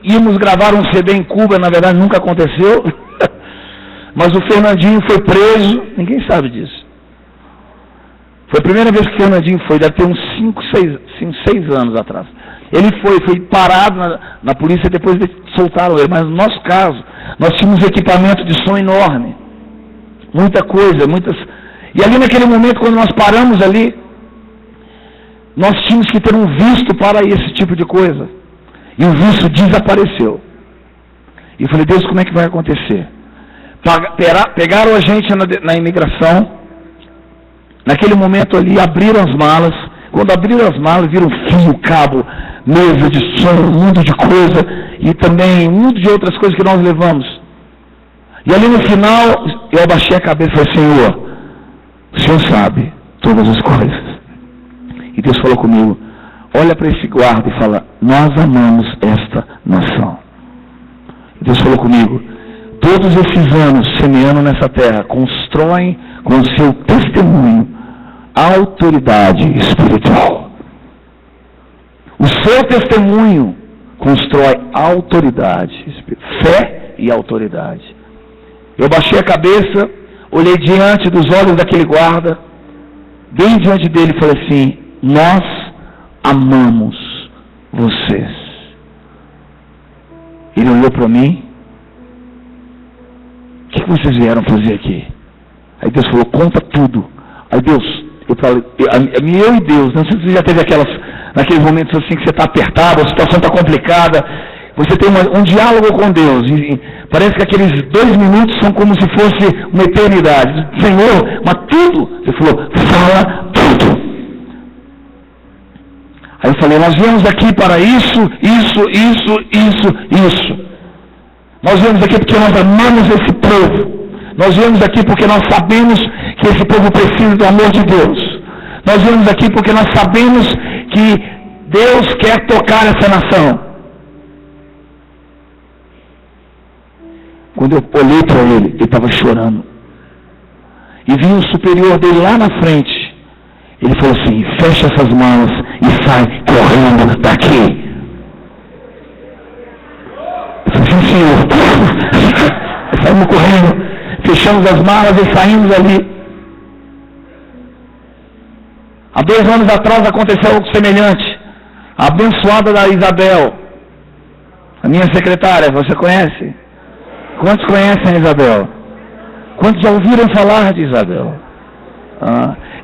íamos gravar um CD em Cuba, na verdade nunca aconteceu, mas o Fernandinho foi preso, ninguém sabe disso. Foi a primeira vez que o Fernandinho foi, deve ter uns 6 anos atrás. Ele foi parado na polícia, depois soltaram ele. Mas no nosso caso, nós tínhamos equipamento de som enorme. Muita coisa, muitas... E ali naquele momento, quando nós paramos ali, nós tínhamos que ter um visto para esse tipo de coisa. E o visto desapareceu. E eu falei, Deus, como é que vai acontecer? Pegaram a gente na imigração. Naquele momento ali, abriram as malas. Quando abriram as malas, viram fio, cabo, mesa de som, um mundo de coisa. E também um mundo de outras coisas que nós levamos. E ali no final, eu abaixei a cabeça e falei, Senhor, o Senhor sabe todas as coisas. E Deus falou comigo, olha para esse guarda e fala, nós amamos esta nação. E Deus falou comigo, todos esses anos semeando nessa terra, constroem com o seu testemunho a autoridade espiritual. O seu testemunho constrói autoridade, fé e autoridade. Eu baixei a cabeça, olhei diante dos olhos daquele guarda, bem diante dele e falei assim, nós amamos vocês. Ele olhou para mim, o que vocês vieram fazer aqui? Aí Deus falou, conta tudo. Aí Deus, eu falei, eu e Deus, não sei se você já teve naqueles momentos assim que você está apertado, a situação está complicada, você tem um diálogo com Deus, e parece que aqueles 2 minutos são como se fosse uma eternidade. Senhor, mas tudo, ele falou, fala tudo. Aí eu falei, nós viemos aqui para isso. Nós viemos aqui porque nós amamos esse povo. Nós viemos aqui porque nós sabemos que esse povo precisa do amor de Deus. Nós viemos aqui porque nós sabemos que Deus quer tocar essa nação. Quando eu olhei para ele estava chorando. E vi o superior dele lá na frente. Ele falou assim, fecha essas malas e sai correndo daqui. Eu falei assim, Senhor. Saímos correndo, fechamos as malas e saímos ali. Há 2 anos atrás aconteceu algo semelhante. A abençoada da Isabel, a minha secretária, você conhece? Quantos conhecem a Isabel? Quantos já ouviram falar de Isabel?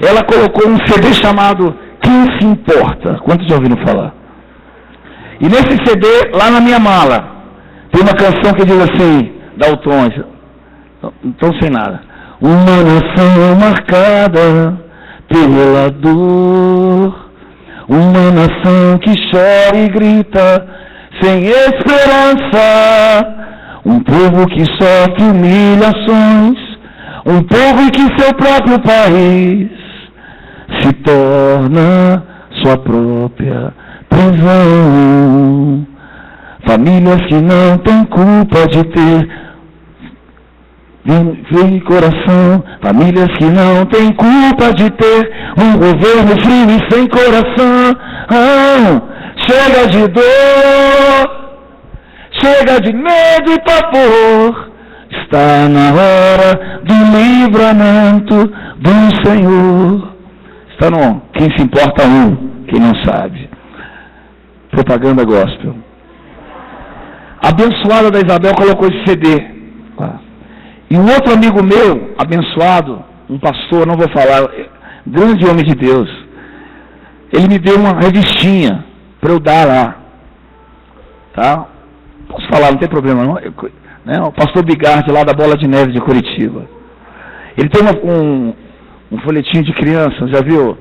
Ela colocou um CD chamado Quem Se Importa? Quantos já ouviram falar? E nesse CD, lá na minha mala, tem uma canção que diz assim, Dalton, não sei nada. Uma nação marcada pela dor, uma nação que chora e grita sem esperança, um povo que sofre humilhações, um povo em que seu próprio país se torna sua própria prisão. Famílias que não têm culpa de ter firme coração, famílias que não têm culpa de ter um governo frio e sem coração. Chega de dor, chega de medo e pavor, está na hora do livramento do Senhor. Está no Quem Se Importa quem não sabe. Propaganda gospel. A abençoada da Isabel colocou esse CD. E um outro amigo meu, abençoado, um pastor, não vou falar, grande homem de Deus, ele me deu uma revistinha para eu dar lá. Tá? Posso falar, não tem problema não. Né? O pastor Bigard lá da Bola de Neve de Curitiba. Ele tem um folhetinho de criança, já viu?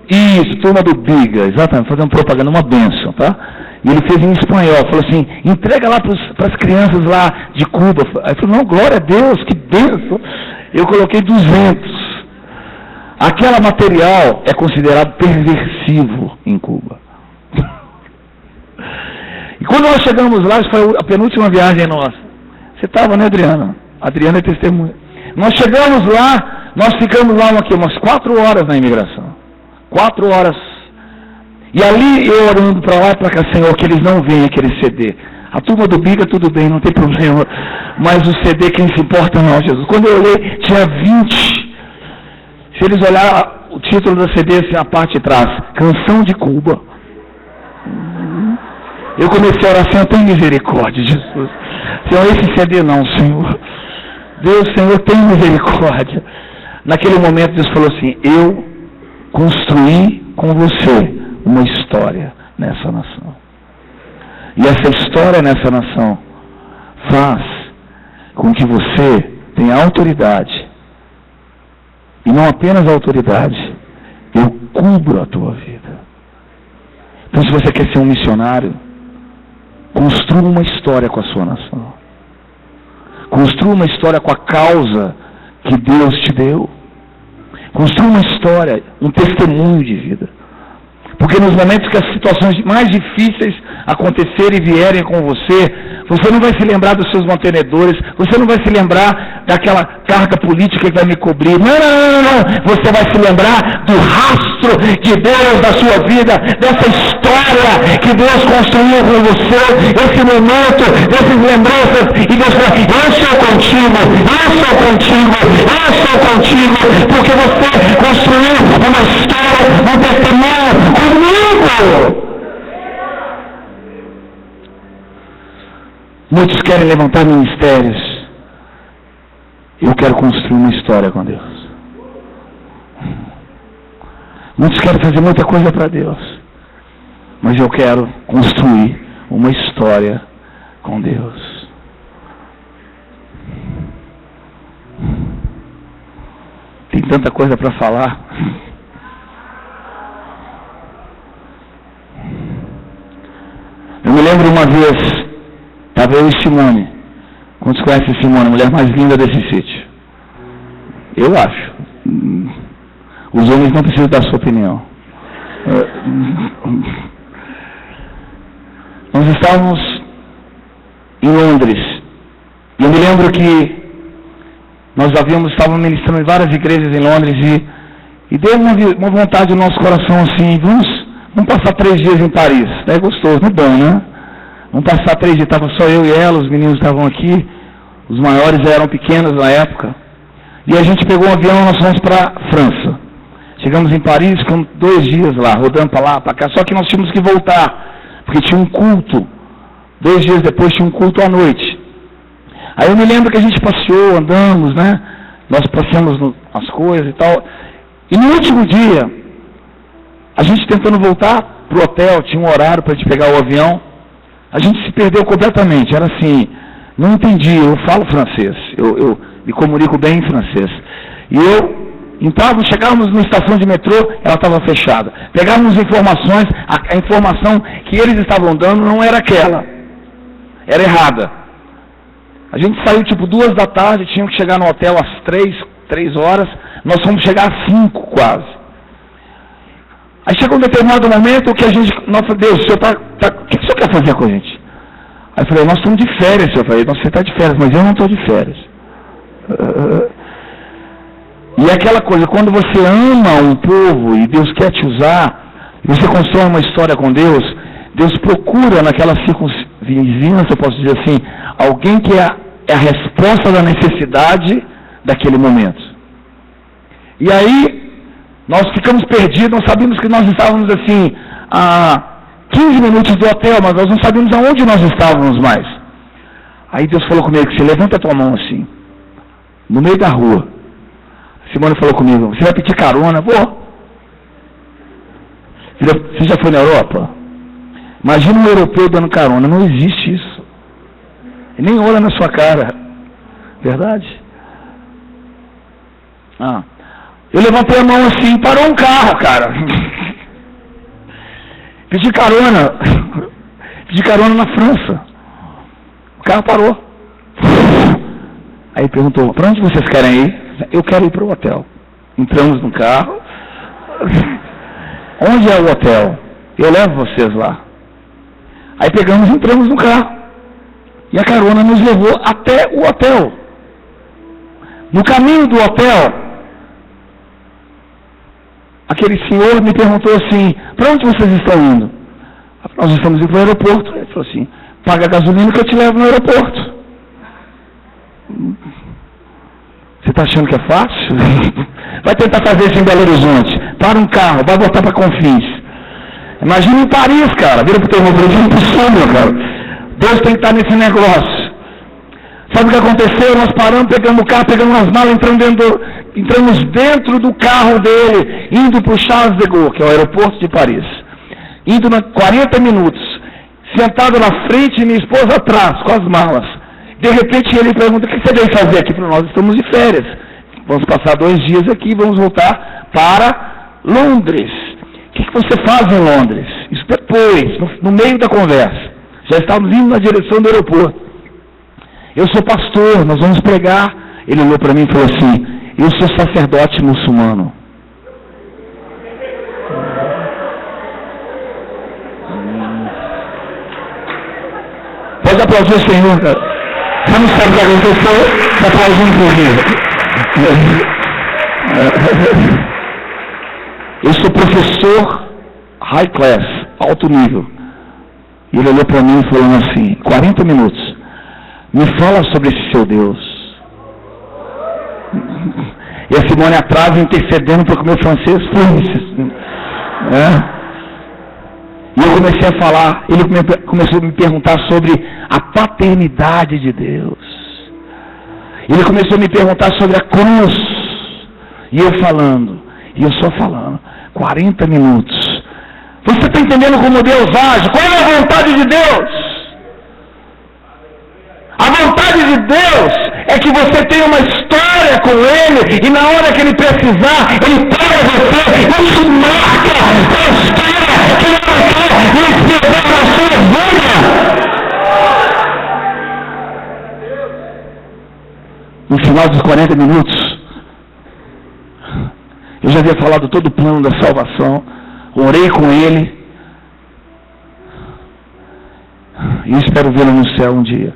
Isso, turma do Biga, exatamente, fazendo propaganda, uma bênção, tá? E ele fez em espanhol, falou assim, entrega lá para as crianças lá de Cuba. Aí eu falei, não, glória a Deus, que bênção. Eu coloquei 200. Aquele material é considerado perversivo em Cuba. E quando nós chegamos lá, isso foi a penúltima viagem nossa. Você estava, né, Adriana? A Adriana é testemunha. Nós chegamos lá, nós ficamos lá umas 4 horas na imigração. 4 horas. E ali eu orando para lá e para cá, Senhor, que eles não veem aquele CD. A turma do Biga, tudo bem, não tem problema. Mas o CD, quem se importa não, Jesus. Quando eu olhei, tinha 20. Se eles olharem o título do CD, assim, a parte de trás, Canção de Cuba. Eu comecei a orar, Senhor, tem misericórdia, Jesus. Senhor, esse CD não, Senhor. Deus, Senhor, tem misericórdia. Naquele momento, Deus falou assim, eu construir com você uma história nessa nação. E essa história nessa nação faz com que você tenha autoridade. E não apenas autoridade, eu cubro a tua vida. Então, se você quer ser um missionário, construa uma história com a sua nação. Construa uma história com a causa que Deus te deu. Construa uma história, um testemunho de vida. Porque nos momentos que as situações mais difíceis acontecerem e vierem com você, você não vai se lembrar dos seus mantenedores, você não vai se lembrar daquela carga política que vai me cobrir. Não. Você vai se lembrar do rastro de Deus na sua vida, dessa história que Deus construiu com você, esse momento, dessas lembranças, e Deus fala, eu sou contigo, porque você construiu uma história, um testemunho comigo. Muitos querem levantar ministérios. Eu quero construir uma história com Deus. Muitos querem fazer muita coisa para Deus. Mas eu quero construir uma história com Deus. Tem tanta coisa para falar. Eu me lembro uma vez, estava eu e Simone. Quantos conhecem Simone, a mulher mais linda desse sítio? Eu acho. Os homens não precisam dar sua opinião. Nós estávamos em Londres. E eu me lembro que nós estávamos ministrando em várias igrejas em Londres e deu uma vontade no nosso coração assim, vamos passar 3 dias em Paris. É gostoso, não é bom, né? Vamos passar 3 dias, estava só eu e ela, os meninos estavam aqui, os maiores eram pequenos na época. E a gente pegou um avião e nós fomos para a França. Chegamos em Paris, ficamos 2 dias lá, rodando para lá, para cá, só que nós tínhamos que voltar, porque tinha um culto. 2 dias depois tinha um culto à noite. Aí eu me lembro que a gente passeou, andamos, né? Nós passeamos as coisas e tal. E no último dia, a gente tentando voltar para o hotel, tinha um horário para a gente pegar o avião. A gente se perdeu completamente. Era assim, não entendi, eu falo francês. Eu me comunico bem em francês. E chegávamos numa estação de metrô, ela estava fechada. Pegávamos informações, a informação que eles estavam dando não era aquela. Era errada. A gente saiu tipo 2 da tarde, tínhamos que chegar no hotel às 3 horas, nós fomos chegar às 5 quase. Aí chegou um determinado momento que a gente, nossa Deus, o senhor o que o senhor quer fazer com a gente? Aí eu falei, nós estamos de férias, senhor. Eu falei, você está de férias, mas eu não estou de férias. E é aquela coisa, quando você ama um povo e Deus quer te usar, e você constrói uma história com Deus, Deus procura naquela circunvizinhança, eu posso dizer assim, alguém que é a resposta da necessidade daquele momento. E aí, nós ficamos perdidos, nós sabíamos que nós estávamos assim, a 15 minutos do hotel, mas nós não sabíamos aonde nós estávamos mais. Aí Deus falou comigo, você levanta a tua mão assim, no meio da rua. Simone falou comigo, você vai pedir carona? Vou. Você já foi na Europa? Imagina um europeu dando carona, não existe isso. Ele nem olha na sua cara. Verdade? Eu levantei a mão assim, parou um carro, cara. Pedi carona na França. O carro parou. Aí perguntou, para onde vocês querem ir? Eu quero ir para o hotel. Entramos no carro. Onde é o hotel? Eu levo vocês lá. Aí entramos no carro. E a carona nos levou até o hotel. No caminho do hotel, aquele senhor me perguntou assim, para onde vocês estão indo? Nós estamos indo para o aeroporto. Ele falou assim, paga a gasolina que eu te levo no aeroporto. Você está achando que é fácil? Vai tentar fazer isso em Belo Horizonte. Para um carro, vai voltar para Confins. Imagina em Paris, cara. Vira para o teu irmão, é impossível, cara. Deus tem que estar nesse negócio. Sabe o que aconteceu? Nós paramos, pegamos o carro, pegamos as malas, entramos dentro entramos dentro do carro dele, indo para o Charles de Gaulle, que é o aeroporto de Paris. Indo 40 minutos, sentado na frente e minha esposa atrás, com as malas. De repente ele pergunta: o que você veio fazer aqui? Nós estamos de férias. Vamos passar 2 dias aqui e vamos voltar para Londres. O que você faz em Londres? Isso depois, no meio da conversa. Já estávamos indo na direção do aeroporto. Eu sou pastor, nós vamos pregar. Ele olhou para mim e falou assim: eu sou sacerdote muçulmano. Pode aplaudir o Senhor, cara. Você não sabe o que aconteceu? Está aplaudindo por mim. Eu sou professor high class, alto nível. E ele olhou para mim e falou assim: 40 minutos, me fala sobre esse seu Deus. E a Simone atrás intercedendo para que o meu francês fluísse. E eu comecei a falar, ele começou a me perguntar sobre a paternidade de Deus. Ele começou a me perguntar sobre a cruz. E eu falando, e eu só falando, 40 minutos. Você está entendendo como Deus age? Qual é a vontade de Deus? A vontade de Deus é que você tenha uma história com Ele, e na hora que Ele precisar, Ele pega você e te marca a história que Ele vai escrever na sua vida. No final dos 40 minutos, eu já havia falado todo o plano da salvação, orei com Ele, e espero vê-lo no céu um dia.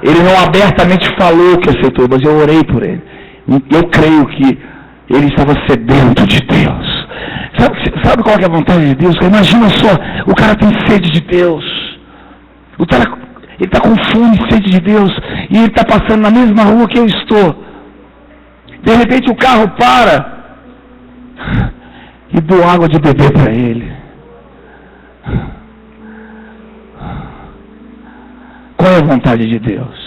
Ele não abertamente falou que aceitou, mas eu orei por ele. Eu creio que ele estava sedento de Deus. Sabe qual é a vontade de Deus? Imagina só, o cara tem sede de Deus. Ele está com fome e sede de Deus. E ele está passando na mesma rua que eu estou. De repente o carro para e dou água de beber para ele. Qual é a vontade de Deus?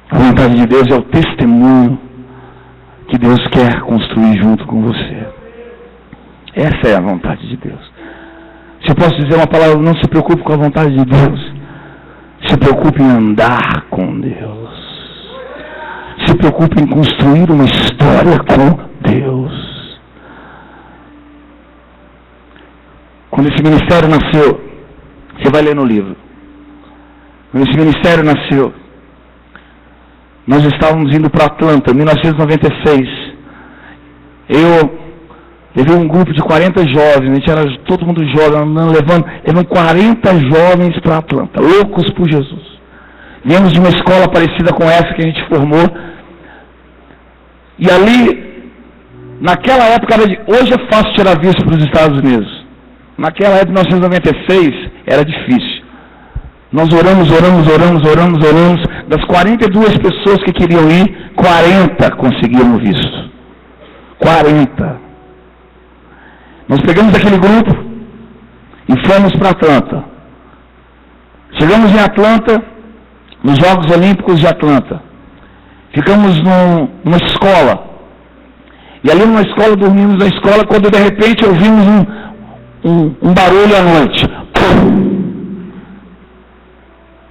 A vontade de Deus é o testemunho que Deus quer construir junto com você. Essa é a vontade de Deus. Se eu posso dizer uma palavra: não se preocupe com a vontade de Deus. Se preocupe em andar com Deus. Se preocupe em construir uma história com Deus. Quando esse ministério nasceu, você vai ler no livro. Quando esse ministério nasceu, nós estávamos indo para Atlanta, em 1996. Eu levei um grupo de 40 jovens, a gente era todo mundo jovem, levando 40 jovens para Atlanta, loucos por Jesus. Viemos de uma escola parecida com essa que a gente formou. E ali, naquela época, hoje é fácil tirar visto para os Estados Unidos. Naquela época, em 1996, era difícil. Nós oramos. Das 42 pessoas que queriam ir, 40 conseguiram visto. 40. Nós pegamos aquele grupo e fomos para Atlanta. Chegamos em Atlanta, nos Jogos Olímpicos de Atlanta. Ficamos numa escola. E ali numa escola, dormimos na escola, quando de repente ouvimos um barulho à noite.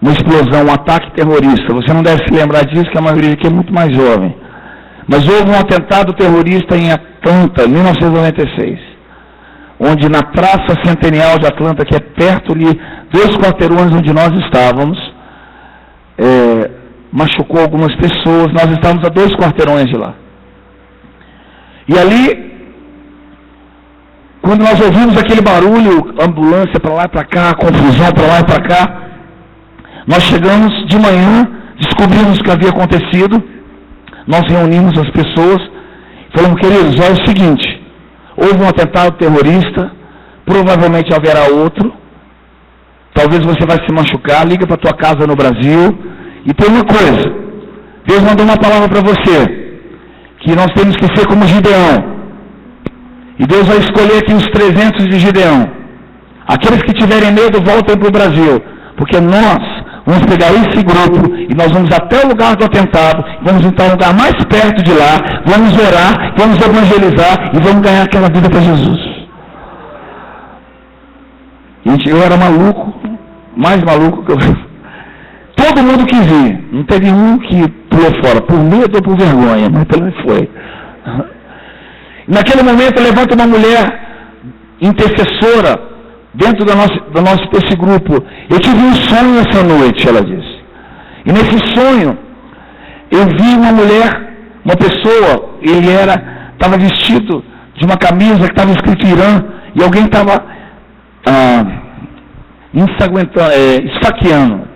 Uma explosão, um ataque terrorista. Você não deve se lembrar disso, que a maioria aqui é muito mais jovem. Mas houve um atentado terrorista em Atlanta, em 1996. Onde na Praça Centenial de Atlanta, que é perto ali, 2 quarteirões onde nós estávamos, machucou algumas pessoas. Nós estávamos a 2 quarteirões de lá. E ali, quando nós ouvimos aquele barulho, ambulância para lá e para cá, confusão para lá e para cá, nós chegamos de manhã, descobrimos o que havia acontecido, nós reunimos as pessoas, falamos: queridos, olha o seguinte, houve um atentado terrorista, provavelmente haverá outro, talvez você vai se machucar, liga para a tua casa no Brasil, e tem uma coisa, Deus mandou uma palavra para você, que nós temos que ser como Gideão, e Deus vai escolher aqui os 300 de Gideão. Aqueles que tiverem medo, voltem para o Brasil, porque nós Vamos pegar esse grupo e nós vamos até o lugar do atentado, vamos entrar no lugar mais perto de lá, vamos orar, vamos evangelizar e vamos ganhar aquela vida para Jesus. Gente, eu era maluco, mais maluco que eu... Todo mundo quis ir, não teve um que pulou fora, por medo ou por vergonha, mas pelo menos foi. Naquele momento levanta uma mulher intercessora dentro desse grupo. Eu tive um sonho essa noite, ela disse. E nesse sonho, eu vi uma mulher, uma pessoa, ele estava vestido de uma camisa que estava escrito Irã, e alguém estava esfaqueando.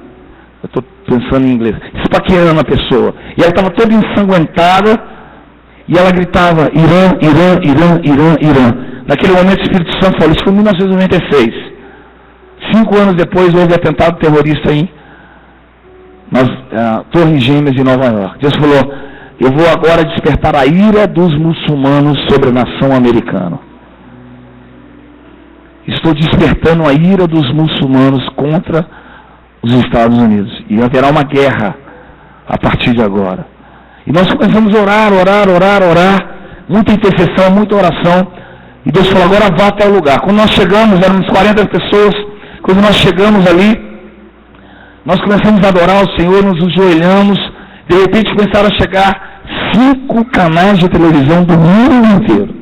Eu estou pensando em inglês. Esfaqueando a pessoa. E ela estava toda ensanguentada, e ela gritava, Irã, Irã, Irã, Irã, Irã. Naquele momento o Espírito Santo falou, isso foi em 1996. 5 anos depois houve atentado terrorista nas Torres Gêmeas de Nova York. Deus falou, eu vou agora despertar a ira dos muçulmanos sobre a nação americana. Estou despertando a ira dos muçulmanos contra os Estados Unidos. E haverá uma guerra a partir de agora. E nós começamos a orar. Muita intercessão, muita oração. E Deus falou, agora vá até o lugar. Quando nós chegamos, éramos 40 pessoas. Quando nós chegamos ali, nós começamos a adorar o Senhor, nos ajoelhamos. De repente começaram a chegar 5 canais de televisão do mundo inteiro.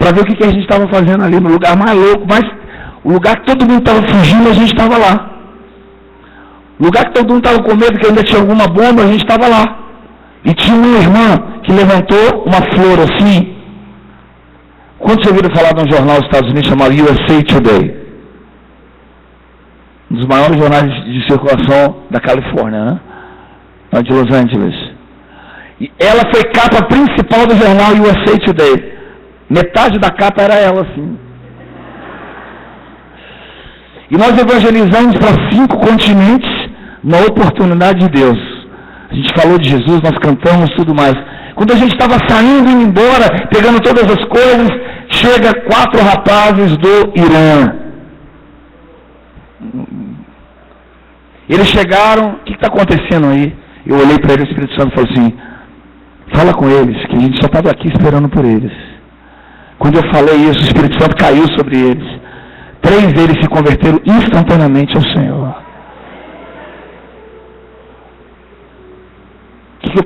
Para ver o que a gente estava fazendo ali, no lugar mais louco. Mas o lugar que todo mundo estava fugindo, a gente estava lá. O lugar que todo mundo estava com medo, que ainda tinha alguma bomba, a gente estava lá. E tinha uma irmã que levantou uma flor assim. Quando você ouviram falar de um jornal dos Estados Unidos chamado USA Today? Um dos maiores jornais de circulação da Califórnia, né? De Los Angeles. E ela foi capa principal do jornal USA Today. Metade da capa era ela, assim. E nós evangelizamos para 5 continentes na oportunidade de Deus. A gente falou de Jesus, nós cantamos, tudo mais. Quando a gente estava saindo, indo embora, pegando todas as coisas, chega 4 rapazes do Irã. Eles chegaram, o que está acontecendo aí? Eu olhei para ele, o Espírito Santo falou assim, fala com eles, que a gente só estava aqui esperando por eles. Quando eu falei isso, o Espírito Santo caiu sobre eles. 3 deles se converteram instantaneamente ao Senhor. O que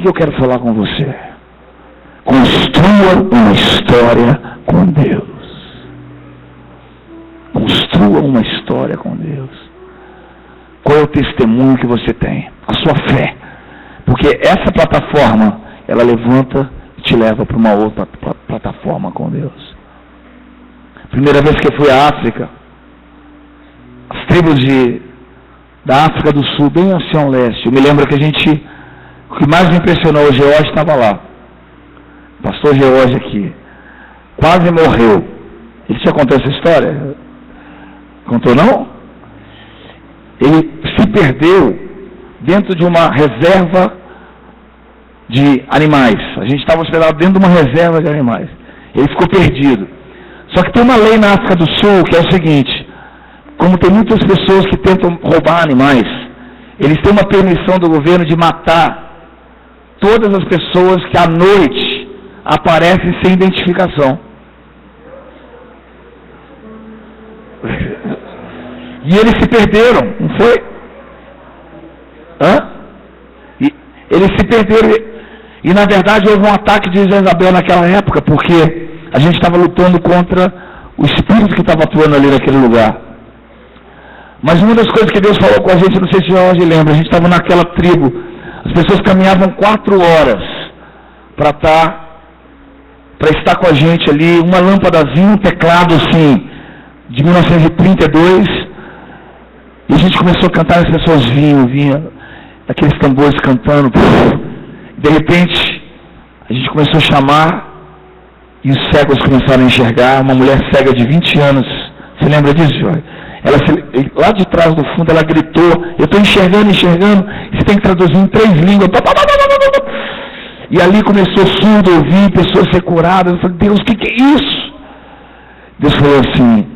eu quero falar com você? Construa uma história com Deus. Construa uma história com Deus. Qual é o testemunho que você tem? A sua fé. Porque essa plataforma, ela levanta e te leva para uma outra plataforma com Deus. Primeira vez que eu fui à África, as tribos da África do Sul, bem assim ao leste, eu me lembro que o que mais me impressionou, o George estava lá. O pastor George aqui. Quase morreu. Ele já contou essa história? Contou não? Ele se perdeu dentro de uma reserva de animais. A gente estava hospedado dentro de uma reserva de animais. Ele ficou perdido. Só que tem uma lei na África do Sul que é o seguinte, como tem muitas pessoas que tentam roubar animais, eles têm uma permissão do governo de matar todas as pessoas que à noite aparecem sem identificação. E eles se perderam, não foi? E eles se perderam. E na verdade houve um ataque de Jezabel naquela época, porque a gente estava lutando contra o espírito que estava atuando ali naquele lugar. Mas uma das coisas que Deus falou com a gente, não sei se hoje lembra, a gente estava naquela tribo, as pessoas caminhavam 4 horas para estar com a gente ali, uma lâmpadazinha, um teclado assim, de 1932, e a gente começou a cantar, as pessoas vinham, aqueles tambores cantando, de repente, a gente começou a chamar, e os cegos começaram a enxergar, uma mulher cega de 20 anos, você lembra disso, Jorge? Lá de trás do fundo ela gritou, eu estou enxergando, você tem que traduzir em 3 línguas, e ali começou surdo a ouvir, pessoas ser curadas. Eu falei, Deus, o que é isso? Deus falou assim,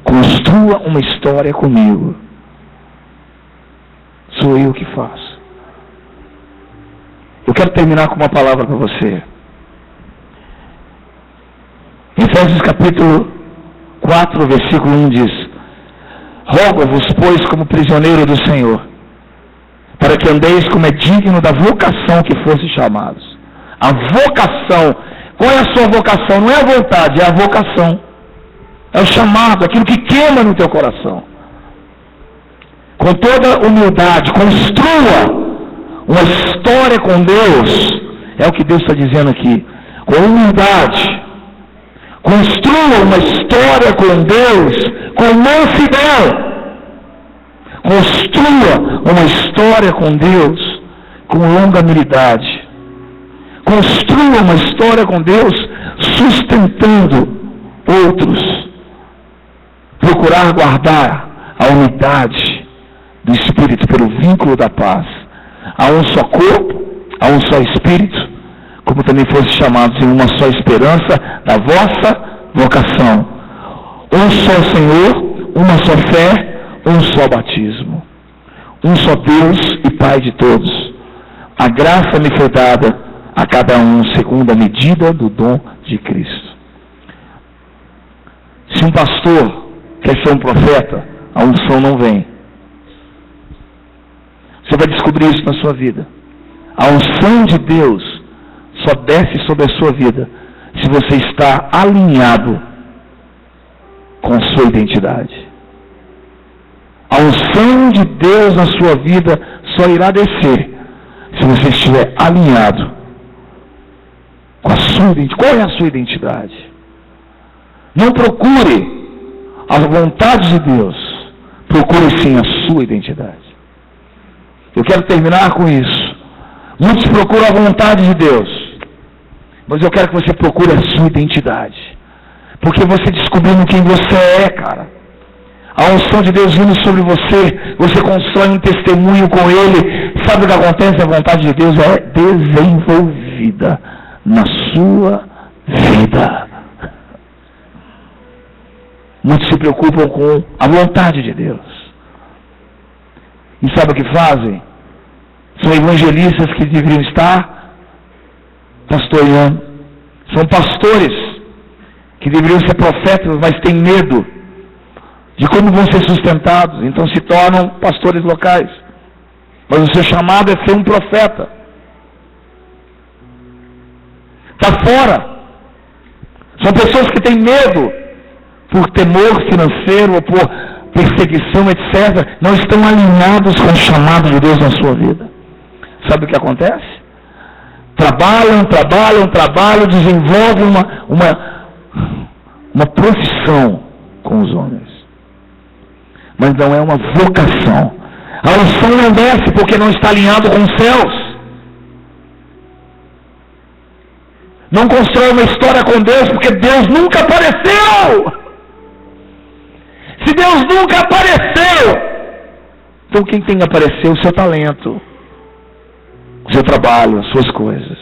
construa uma história comigo. Sou eu que faço. Eu quero terminar com uma palavra para você. Efésios capítulo 4, versículo 1 diz: rogo-vos, pois, como prisioneiro do Senhor, para que andeis como é digno da vocação que fosse chamados. A vocação. Qual é a sua vocação? Não é a vontade, é a vocação. É o chamado, aquilo que queima no teu coração. Com toda humildade, construa uma história com Deus. É o que Deus está dizendo aqui. Com humildade, construa uma história com Deus, com mansidão. Construa uma história com Deus, com longanimidade. Construa uma história com Deus, sustentando outros. Procurar guardar a unidade do Espírito pelo vínculo da paz. Há um só corpo, há um só Espírito, como também fosse chamados em uma só esperança da vossa vocação. Um só Senhor, uma só fé, um só batismo. Um só Deus e Pai de todos. A graça me foi dada a cada um segundo a medida do dom de Cristo. Se um pastor quer ser um profeta, a unção não vem. Você vai descobrir isso na sua vida. A unção de Deus só desce sobre a sua vida se você está alinhado com sua identidade. A unção de Deus na sua vida só irá descer se você estiver alinhado com a sua identidade. Qual é a sua identidade? Não procure a vontade de Deus, procure sim a sua identidade. Eu quero terminar com isso. Muitos procuram a vontade de Deus, mas eu quero que você procure a sua identidade, porque você descobrindo quem você é, cara, a unção de Deus vindo sobre você, você constrói um testemunho com Ele. Sabe o que acontece? A vontade de Deus é desenvolvida na sua vida. Muitos se preocupam com a vontade de Deus. E sabe o que fazem? São evangelistas que deveriam estar pastoreando. São pastores que deveriam ser profetas, mas têm medo de como vão ser sustentados. Então se tornam pastores locais. Mas o seu chamado é ser um profeta. Está fora. São pessoas que têm medo por temor financeiro ou por perseguição, etc. Não estão alinhados com o chamado de Deus na sua vida. Sabe o que acontece? Trabalham, desenvolvem uma profissão com os homens. Mas não é uma vocação. A unção não desce porque não está alinhado com os céus. Não constrói uma história com Deus porque Deus nunca apareceu. Se Deus nunca apareceu, então quem tem que aparecer? O seu talento, o seu trabalho, as suas coisas.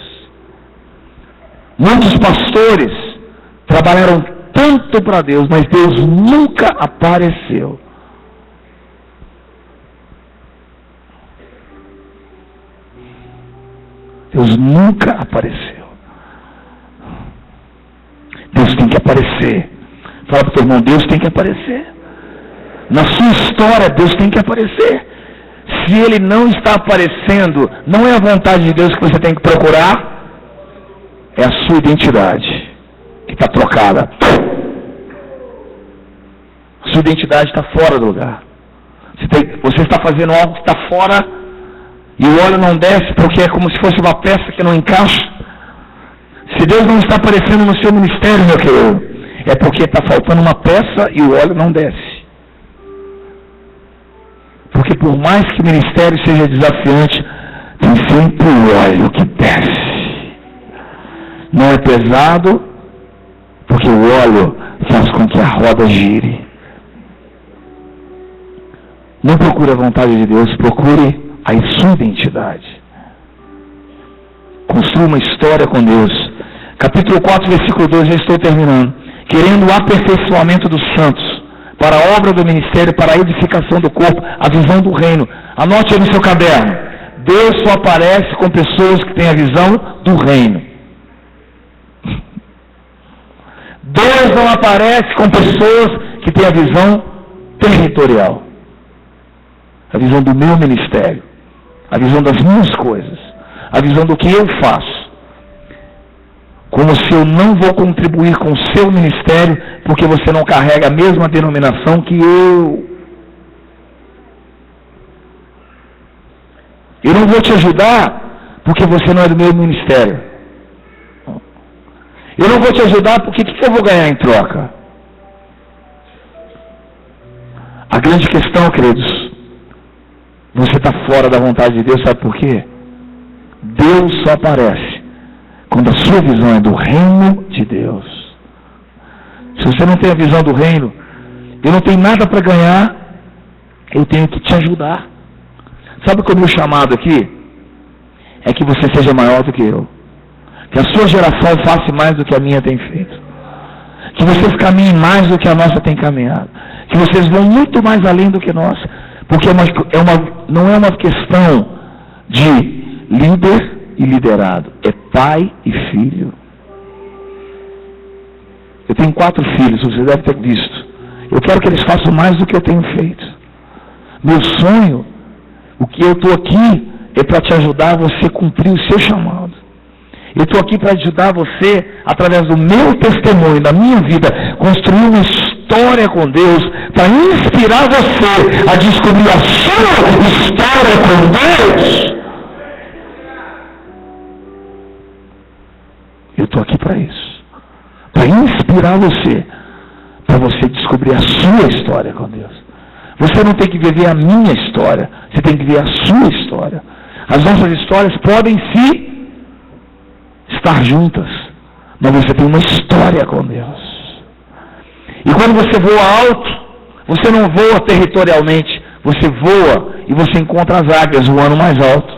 Muitos pastores trabalharam tanto para Deus, mas Deus nunca apareceu. Deus nunca apareceu. Deus tem que aparecer. Fala para o teu irmão, Deus tem que aparecer. Na sua história, Deus tem que aparecer. Se Ele não está aparecendo, não é a vontade de Deus que você tem que procurar, é a sua identidade que está trocada. A sua identidade está fora do lugar. Você está fazendo algo que está fora e o óleo não desce porque é como se fosse uma peça que não encaixa. Se Deus não está aparecendo no seu ministério, meu querido, é porque está faltando uma peça e o óleo não desce. Porque por mais que o ministério seja desafiante, tem sempre o óleo que desce. Não é pesado, porque o óleo faz com que a roda gire. Não procure a vontade de Deus, procure a sua identidade. Construa uma história com Deus. Capítulo 4, versículo 2, já estou terminando. Querendo o aperfeiçoamento dos santos, para a obra do ministério, para a edificação do corpo, a visão do reino. Anote aí no seu caderno. Deus só aparece com pessoas que têm a visão do reino. Deus não aparece com pessoas que têm a visão territorial. A visão do meu ministério. A visão das minhas coisas. A visão do que eu faço. Como se eu não vou contribuir com o seu ministério, porque você não carrega a mesma denominação que eu. Eu não vou te ajudar, porque você não é do meu ministério. Eu não vou te ajudar, porque o que eu vou ganhar em troca? A grande questão, queridos, você está fora da vontade de Deus, sabe por quê? Deus só aparece quando a sua visão é do reino de Deus. Se você não tem a visão do reino, eu não tenho nada para ganhar, eu tenho que te ajudar. Sabe qual é o meu chamado aqui? É que você seja maior do que eu. Que a sua geração faça mais do que a minha tem feito. Que vocês caminhem mais do que a nossa tem caminhado. Que vocês vão muito mais além do que nós. Porque não é uma questão de líder e liderado. É pai e filho. Eu tenho 4 filhos, você deve ter visto. Eu quero que eles façam mais do que eu tenho feito. Meu sonho, o que eu estou aqui, é para te ajudar a você cumprir o seu chamado. Eu estou aqui para ajudar você, através do meu testemunho, da minha vida, construir uma história com Deus, para inspirar você a descobrir a sua história com Deus. Eu estou aqui para isso. Para inspirar você, para você descobrir a sua história com Deus. Você não tem que viver a minha história, você tem que viver a sua história. As nossas histórias podem estar juntas, mas você tem uma história com Deus. E quando você voa alto, você não voa territorialmente, você voa e você encontra as águias voando mais alto.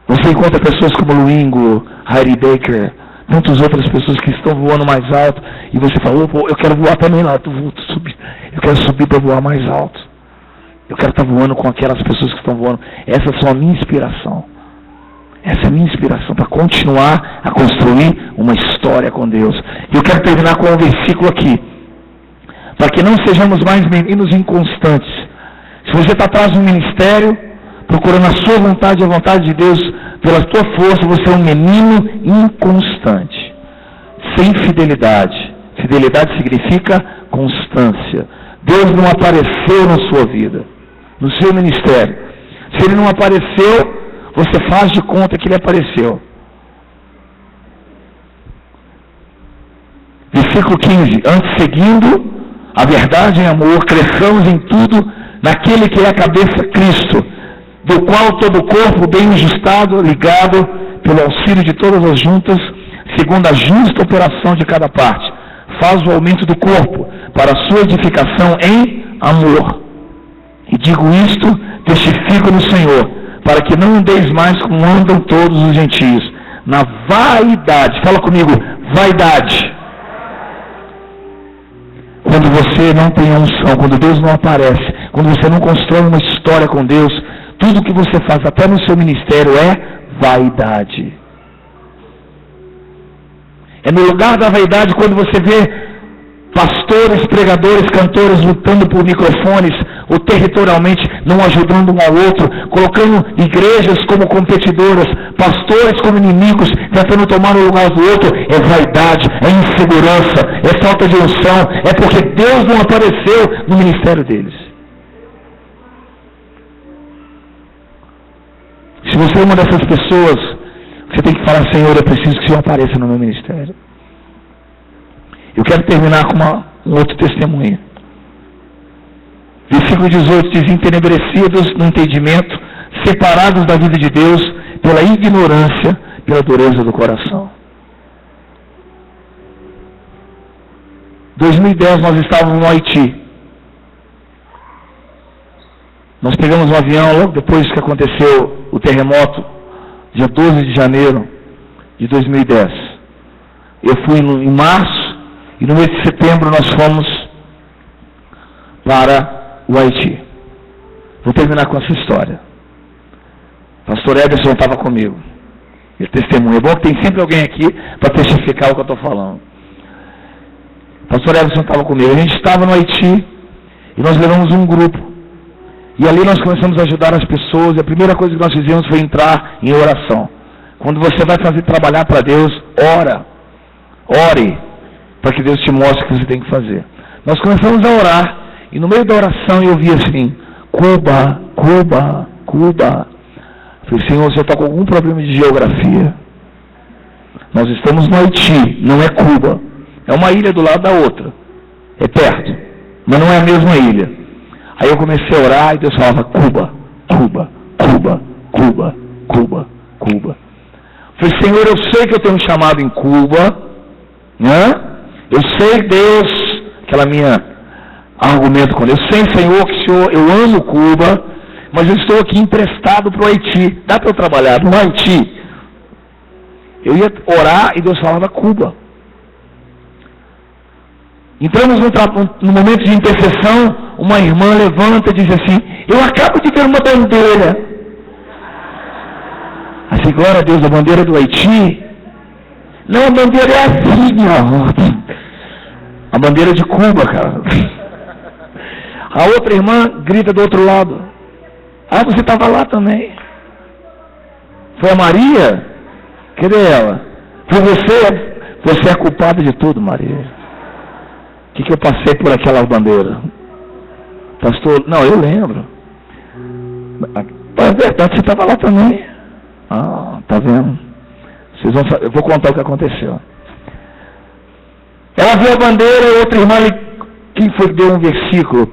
Você encontra pessoas como Luingo, Heidi Baker, tantas outras pessoas que estão voando mais alto, e você fala, eu quero voar também lá, eu quero subir para voar mais alto. Eu quero estar voando com aquelas pessoas que estão voando. Essas são a minha inspiração. Essa é a minha inspiração para continuar a construir uma história com Deus. E eu quero terminar com um versículo aqui, para que não sejamos mais meninos inconstantes. Se você está atrás de um ministério, procurando a sua vontade e a vontade de Deus, pela tua força, você é um menino inconstante, sem fidelidade. Fidelidade significa constância. Deus não apareceu na sua vida, no seu ministério. Se Ele não apareceu, você faz de conta que Ele apareceu. Versículo 15. Antes, seguindo a verdade em amor, cresçamos em tudo naquele que é a cabeça, Cristo, do qual todo o corpo bem ajustado, ligado pelo auxílio de todas as juntas, segundo a justa operação de cada parte, faz o aumento do corpo para a sua edificação em amor. E digo isto, testifico no Senhor, para que não andeis mais como andam todos os gentios, na vaidade. Fala comigo, vaidade. Quando você não tem unção, quando Deus não aparece, quando você não constrói uma história com Deus, tudo que você faz, até no seu ministério, é vaidade. É no lugar da vaidade quando você vê pastores, pregadores, cantores lutando por microfones, ou territorialmente não ajudando um ao outro, colocando igrejas como competidoras, pastores como inimigos, tentando tomar o lugar do outro. É vaidade, é insegurança, é falta de unção, é porque Deus não apareceu no ministério deles. Se você é uma dessas pessoas, você tem que falar, Senhor, eu preciso que o Senhor apareça no meu ministério. Eu quero terminar com um outro testemunho. Versículo 18 diz, entenebrecidos no entendimento, separados da vida de Deus, pela ignorância, pela dureza do coração. 2010 nós estávamos no Haiti. Nós pegamos um avião logo depois que aconteceu o terremoto, dia 12 de janeiro de 2010. Eu fui em março E no mês de setembro nós fomos para o Haiti. Vou terminar com essa história. Pastor Ederson estava comigo. Ele testemunha. É bom que tem sempre alguém aqui para testificar o que eu estou falando. Pastor Ederson estava comigo. A gente estava no Haiti e nós levamos um grupo. E ali nós começamos a ajudar as pessoas. E a primeira coisa que nós fizemos foi entrar em oração. Quando você vai trabalhar para Deus, ore para que Deus te mostre o que você tem que fazer. Nós começamos a orar e no meio da oração eu vi assim: Cuba, Cuba, Cuba. Falei: Senhor, você está com algum problema de geografia? Nós estamos no Haiti, não é Cuba. É uma ilha do lado da outra. É perto, mas não é a mesma ilha. Aí eu comecei a orar e Deus falava: Cuba, Cuba, Cuba, Cuba, Cuba, Cuba. Falei: Senhor, eu sei que eu tenho um chamado em Cuba, né? Eu sei, Deus, aquela minha argumento com Deus. Eu sei, Senhor, que eu amo Cuba, mas eu estou aqui emprestado para o Haiti. Dá para eu trabalhar no Haiti? Eu ia orar e Deus falava: Cuba. Entramos no momento de intercessão, uma irmã levanta e diz assim: eu acabo de ver uma bandeira. Assim, glória a Deus, a bandeira do Haiti? Não, a bandeira é assim, ó. A bandeira de Cuba, cara. A outra irmã grita do outro lado: ah, você estava lá também. Foi a Maria? Cadê ela? Foi você? Você é a culpada de tudo, Maria. O que eu passei por aquela bandeira? Pastor, não, eu lembro. É verdade, você estava lá também. Ah, tá vendo? Eu vou contar o que aconteceu. Ela viu a bandeira e outra irmã, quem foi que deu um versículo?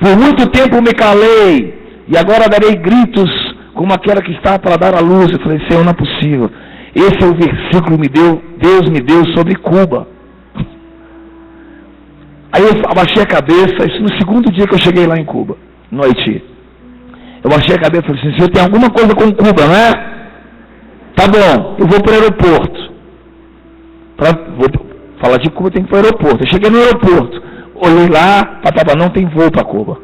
Por muito tempo me calei, e agora darei gritos como aquela que está para dar a luz. Eu falei: Senhor, não é possível. Esse é o versículo que Deus me deu sobre Cuba. Aí eu abaixei a cabeça, isso no segundo dia que eu cheguei lá em Cuba, no Haiti. Eu abaixei a cabeça e falei assim: Senhor, tem alguma coisa com Cuba, não é? Tá bom, eu vou para o aeroporto. Vou falar de Cuba, tem que ir para o aeroporto. Eu cheguei no aeroporto, olhei lá, não tem voo para Cuba.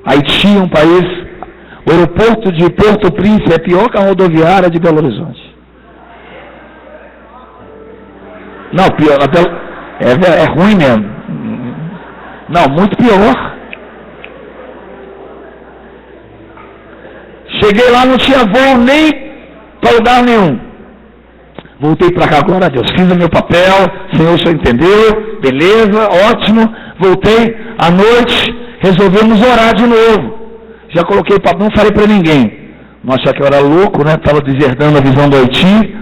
Haiti é um país, o aeroporto de Porto Príncipe é pior que a rodoviária de Belo Horizonte. Não, pior, é ruim mesmo. Não, muito pior. Cheguei lá, não tinha voo nem para lugar nenhum. Voltei para cá, glória a Deus. Fiz o meu papel, Senhor, o senhor entendeu? Beleza, ótimo. Voltei à noite, resolvemos orar de novo. Já coloquei o papel, não falei para ninguém. Não achar que eu era louco, né? Estava deserdando a visão do Haiti,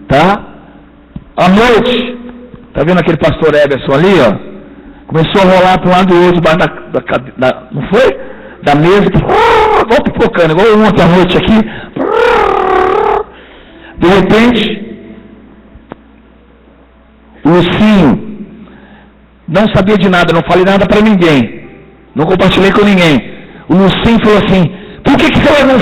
tá? À noite, tá vendo aquele pastor Ederson ali, ó? Começou a rolar para um lado e outro, não foi? Da mesa, igual pipocando, igual ontem à noite aqui. De repente, o Lucinho não sabia de nada, não falei nada para ninguém, não compartilhei com ninguém. O Lucinho falou assim: por que você não...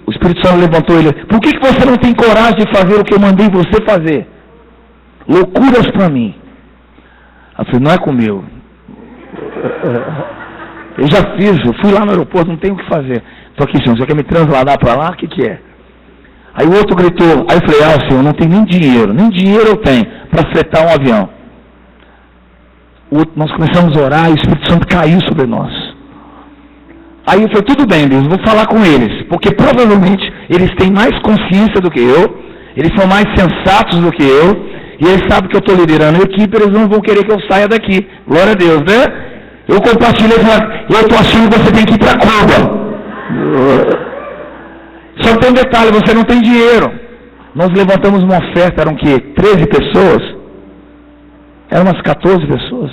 O Espírito Santo levantou ele: por que você não tem coragem de fazer o que eu mandei você fazer? Loucuras para mim. Eu falei: não é comigo. Eu já fiz, eu fui lá no aeroporto, não tenho o que fazer. Estou aqui, senhor, você quer me trasladar para lá? O que é? Aí o outro gritou, aí eu falei: ah, senhor, não tem nem dinheiro eu tenho para fretar um avião. Nós começamos a orar e o Espírito Santo caiu sobre nós. Aí eu falei: tudo bem, Deus, vou falar com eles, porque provavelmente eles têm mais consciência do que eu, eles são mais sensatos do que eu, e eles sabem que eu estou liderando a equipe, eles não vão querer que eu saia daqui. Glória a Deus, né? Eu compartilhei e falei: eu estou achando que você tem que ir para Cuba. Só tem um detalhe, você não tem dinheiro. Nós levantamos uma oferta, eram o quê? 13 pessoas? Eram umas 14 pessoas.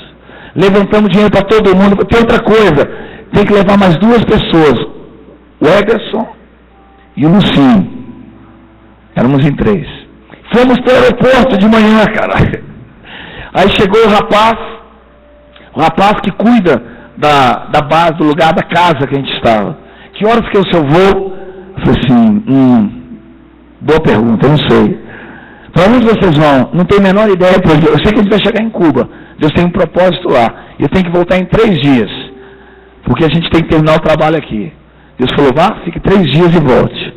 Levantamos dinheiro para todo mundo. Tem outra coisa, tem que levar mais 2 pessoas. O Ederson e o Lucinho. Éramos em 3. Fomos para o aeroporto de manhã, cara. Aí chegou o rapaz que cuida da base, do lugar da casa que a gente estava. Que horas que é o seu voo? Eu falei assim: boa pergunta, eu não sei. Para onde vocês vão? Não tenho a menor ideia. Eu sei que a gente vai chegar em Cuba. Deus tem um propósito lá. Eu tenho que voltar em 3 dias. Porque a gente tem que terminar o trabalho aqui. Deus falou, vá, fique 3 dias e volte.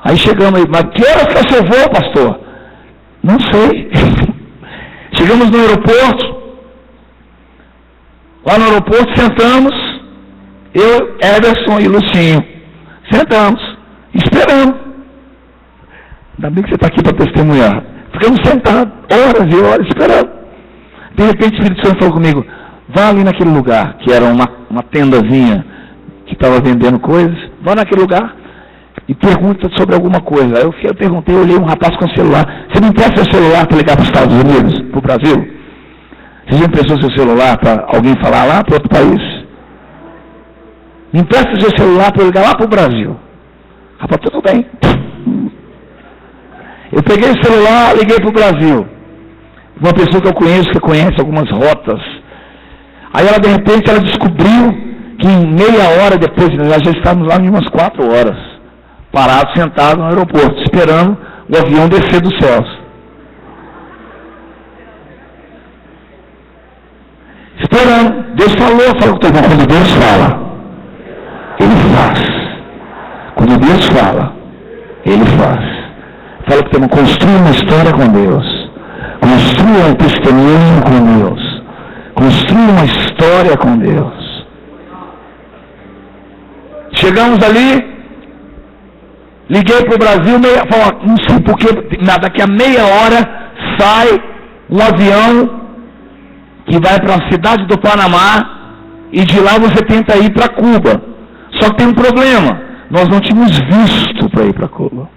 Aí chegamos aí, mas que horas que é o seu voo, pastor? Não sei. Chegamos no aeroporto. Lá no aeroporto sentamos. Eu, Everson e Lucinho. Sentamos. Esperando. Ainda bem que você está aqui para testemunhar. Ficamos sentados, horas e horas, esperando. De repente o Espírito Santo falou comigo, vá ali naquele lugar, que era uma tendazinha, que estava vendendo coisas, vá naquele lugar e pergunta sobre alguma coisa. Aí eu perguntei, eu olhei um rapaz com celular. Você não empresta seu celular para ligar para os Estados Unidos, para o Brasil? Você já emprestou seu celular para alguém falar lá para outro país? Me empresta seu celular para eu ligar lá para o Brasil. Rapaz, tudo bem. Eu peguei o celular, liguei para o Brasil. Uma pessoa que eu conheço, que conhece algumas rotas. Aí ela, de repente, ela descobriu que em meia hora depois, nós já estávamos lá em umas 4 horas, parados, sentados no aeroporto, esperando o avião descer dos céus. Esperando. Deus falou com todo mundo. Quando Deus fala, Ele faz. Quando Deus fala, Ele faz. Fala que temos, construa uma história com Deus. Construa um testemunho com Deus. Construa uma história com Deus. Chegamos ali, liguei para o Brasil, não sei porquê, daqui a meia hora sai um avião que vai para a cidade do Panamá e de lá você tenta ir para Cuba. Só que tem um problema, nós não tínhamos visto para ir para Cuba.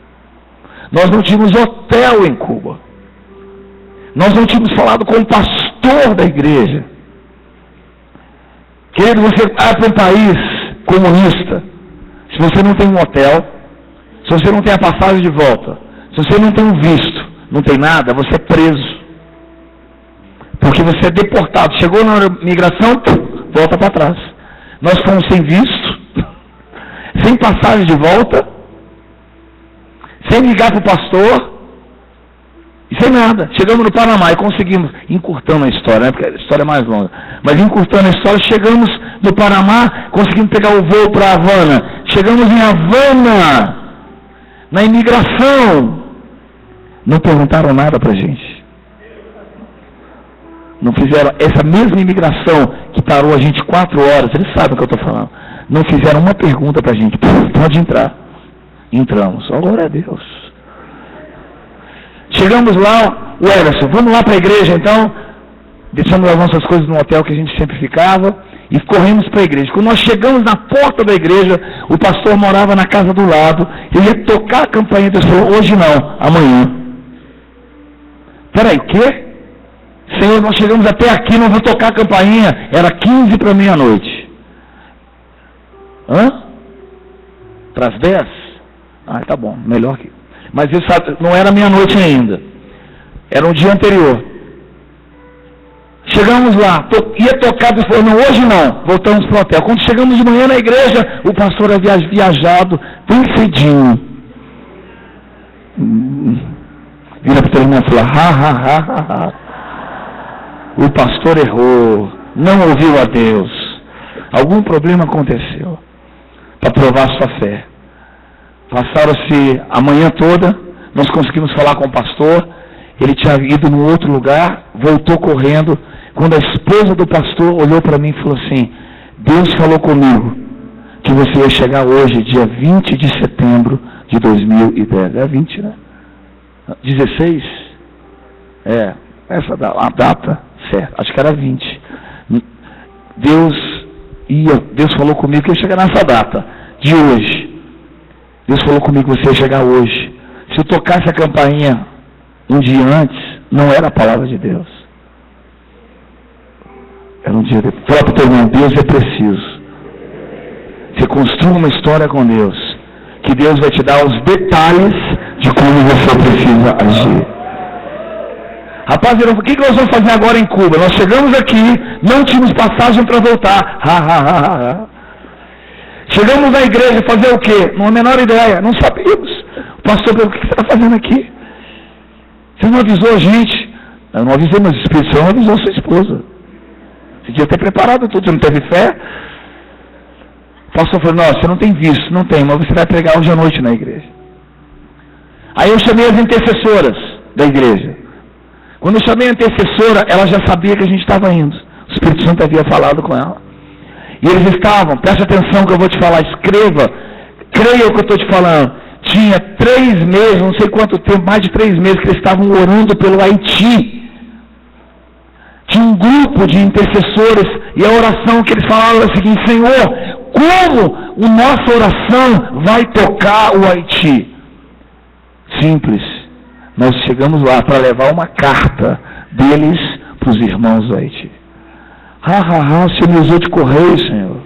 Nós não tínhamos hotel em Cuba. Nós não tínhamos falado com o pastor da igreja. Querido, você vai para um país comunista, se você não tem um hotel, se você não tem a passagem de volta, se você não tem um visto, não tem nada, você é preso. Porque você é deportado. Chegou na migração, volta para trás. Nós fomos sem visto, sem passagem de volta, sem ligar para o pastor, e sem nada. Chegamos no Panamá e conseguimos, encurtando a história, né, porque a história é mais longa, mas encurtando a história, chegamos no Panamá, conseguimos pegar o voo para Havana. Chegamos em Havana, na imigração, não perguntaram nada para a gente. Não fizeram, essa mesma imigração que parou a gente 4 horas, eles sabem o que eu estou falando, não fizeram uma pergunta para a gente. Pode entrar. Entramos. Oh, glória a Deus. Chegamos lá, o Everson, vamos lá para a igreja então. Deixamos as nossas coisas no hotel que a gente sempre ficava e corremos para a igreja. Quando nós chegamos na porta da igreja, o pastor morava na casa do lado, ele ia tocar a campainha. Deus falou, hoje não, amanhã. Peraí, o quê? Senhor, nós chegamos até aqui, não vou tocar a campainha. Era 15 para meia-noite. Hã? Para as 10? Ah, tá bom, melhor que... Mas ele sabe, não era meia-noite ainda. Era um dia anterior. Chegamos lá, ia tocar, Deus falou, não, hoje não. Voltamos para o hotel. Quando chegamos de manhã na igreja, o pastor havia viajado bem cedinho. Vira para o teu irmão e fala, o pastor errou, não ouviu a Deus. Algum problema aconteceu. Para provar sua fé. Passaram-se a manhã toda, nós conseguimos falar com o pastor, ele tinha ido num outro lugar, voltou correndo. Quando a esposa do pastor olhou para mim e falou assim, Deus falou comigo que você ia chegar hoje, dia 20 de setembro de 2010. É 20, né? 16? Essa a data certa, acho que era 20. Deus falou comigo que ia chegar nessa data de hoje. Deus falou comigo que você ia chegar hoje. Se eu tocasse a campainha um dia antes, não era a palavra de Deus. Era um dia depois. Fala para o teu irmão, Deus é preciso. Você construa uma história com Deus, que Deus vai te dar os detalhes de como você precisa agir. Rapaz, o que nós vamos fazer agora em Cuba? Nós chegamos aqui, não tínhamos passagem para voltar. Chegamos na igreja fazer o quê? Não a menor ideia, não sabíamos. O pastor perguntou, o que você está fazendo aqui? Você não avisou a gente? Eu não avisei, mas o Espírito Santo avisou a sua esposa. Você devia ter preparado tudo, você não teve fé? O pastor falou, não, você não tem visto, não tem, mas você vai pregar hoje à noite na igreja. Aí eu chamei as intercessoras da igreja. Quando eu chamei a intercessora, ela já sabia que a gente estava indo. O Espírito Santo havia falado com ela. E eles estavam, preste atenção que eu vou te falar, escreva, creia o que eu estou te falando. Tinha 3 meses, não sei quanto tempo, mais de 3 meses que eles estavam orando pelo Haiti. Tinha um grupo de intercessores e a oração que eles falavam era a seguinte: Senhor, como a nossa oração vai tocar o Haiti? Simples. Nós chegamos lá para levar uma carta deles para os irmãos do Haiti. O Senhor me usou de correio, Senhor.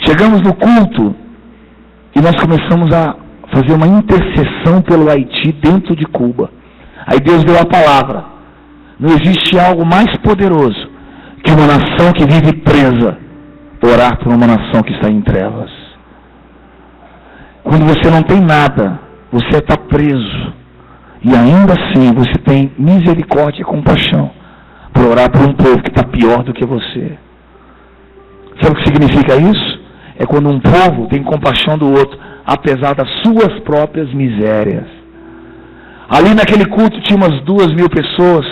Chegamos no culto e nós começamos a fazer uma intercessão pelo Haiti dentro de Cuba. Aí Deus deu a palavra. Não existe algo mais poderoso que uma nação que vive presa orar por uma nação que está em trevas. Quando você não tem nada, você está preso. E ainda assim você tem misericórdia e compaixão para orar por um povo que está pior do que você. Sabe o que significa isso? É quando um povo tem compaixão do outro, apesar das suas próprias misérias. Ali naquele culto tinha umas 2.000 pessoas,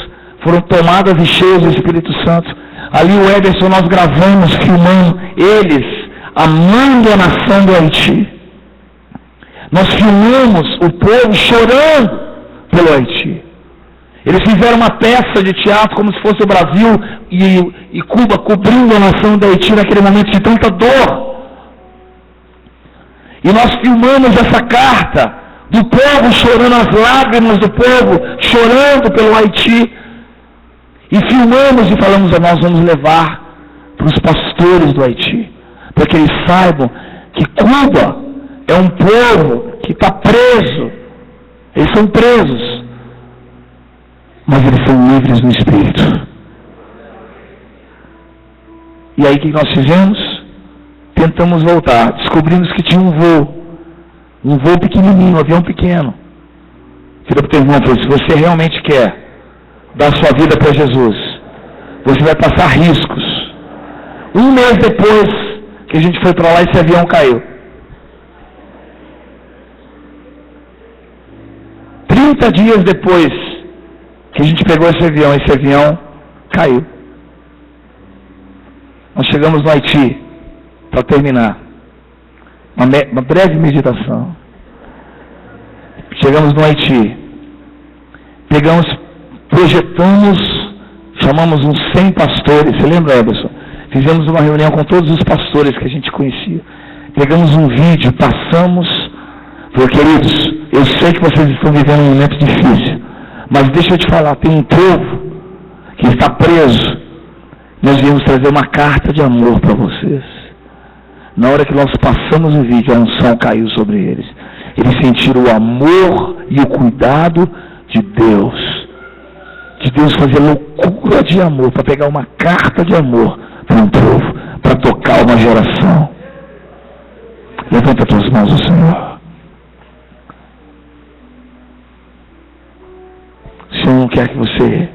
foram tomadas e cheias do Espírito Santo. Ali o Ederson, nós gravamos, filmando eles amando a nação do Haiti. Nós filmamos o povo chorando pelo Haiti. Eles fizeram uma peça de teatro como se fosse o Brasil e Cuba cobrindo a nação do Haiti naquele momento de tanta dor. E nós filmamos essa carta do povo chorando, as lágrimas do povo chorando pelo Haiti. E filmamos e falamos: nós vamos levar para os pastores do Haiti, para que eles saibam que Cuba é um povo que está preso. Eles são presos, mas eles são livres no Espírito. E aí o que nós fizemos? Tentamos voltar, descobrimos que tinha um voo pequenininho, um avião pequeno. Vira para o teu irmão e falou: se você realmente quer dar sua vida para Jesus, você vai passar riscos. 1 mês depois que a gente foi para lá, esse avião caiu. 30 dias depois que a gente pegou esse avião caiu. Nós chegamos no Haiti, para terminar, uma breve meditação. Chegamos no Haiti, projetamos, chamamos uns 100 pastores, você lembra, Ederson? Fizemos uma reunião com todos os pastores que a gente conhecia. Pegamos um vídeo, passamos, falei: queridos, eu sei que vocês estão vivendo um momento difícil, mas deixa eu te falar, tem um povo que está preso. Nós viemos trazer uma carta de amor para vocês. Na hora que nós passamos o vídeo, a unção caiu sobre eles. Eles sentiram o amor e o cuidado de Deus. De Deus fazer loucura de amor, para pegar uma carta de amor para um povo, para tocar uma geração. Levanta as tuas mãos ao Senhor. O Senhor não quer que você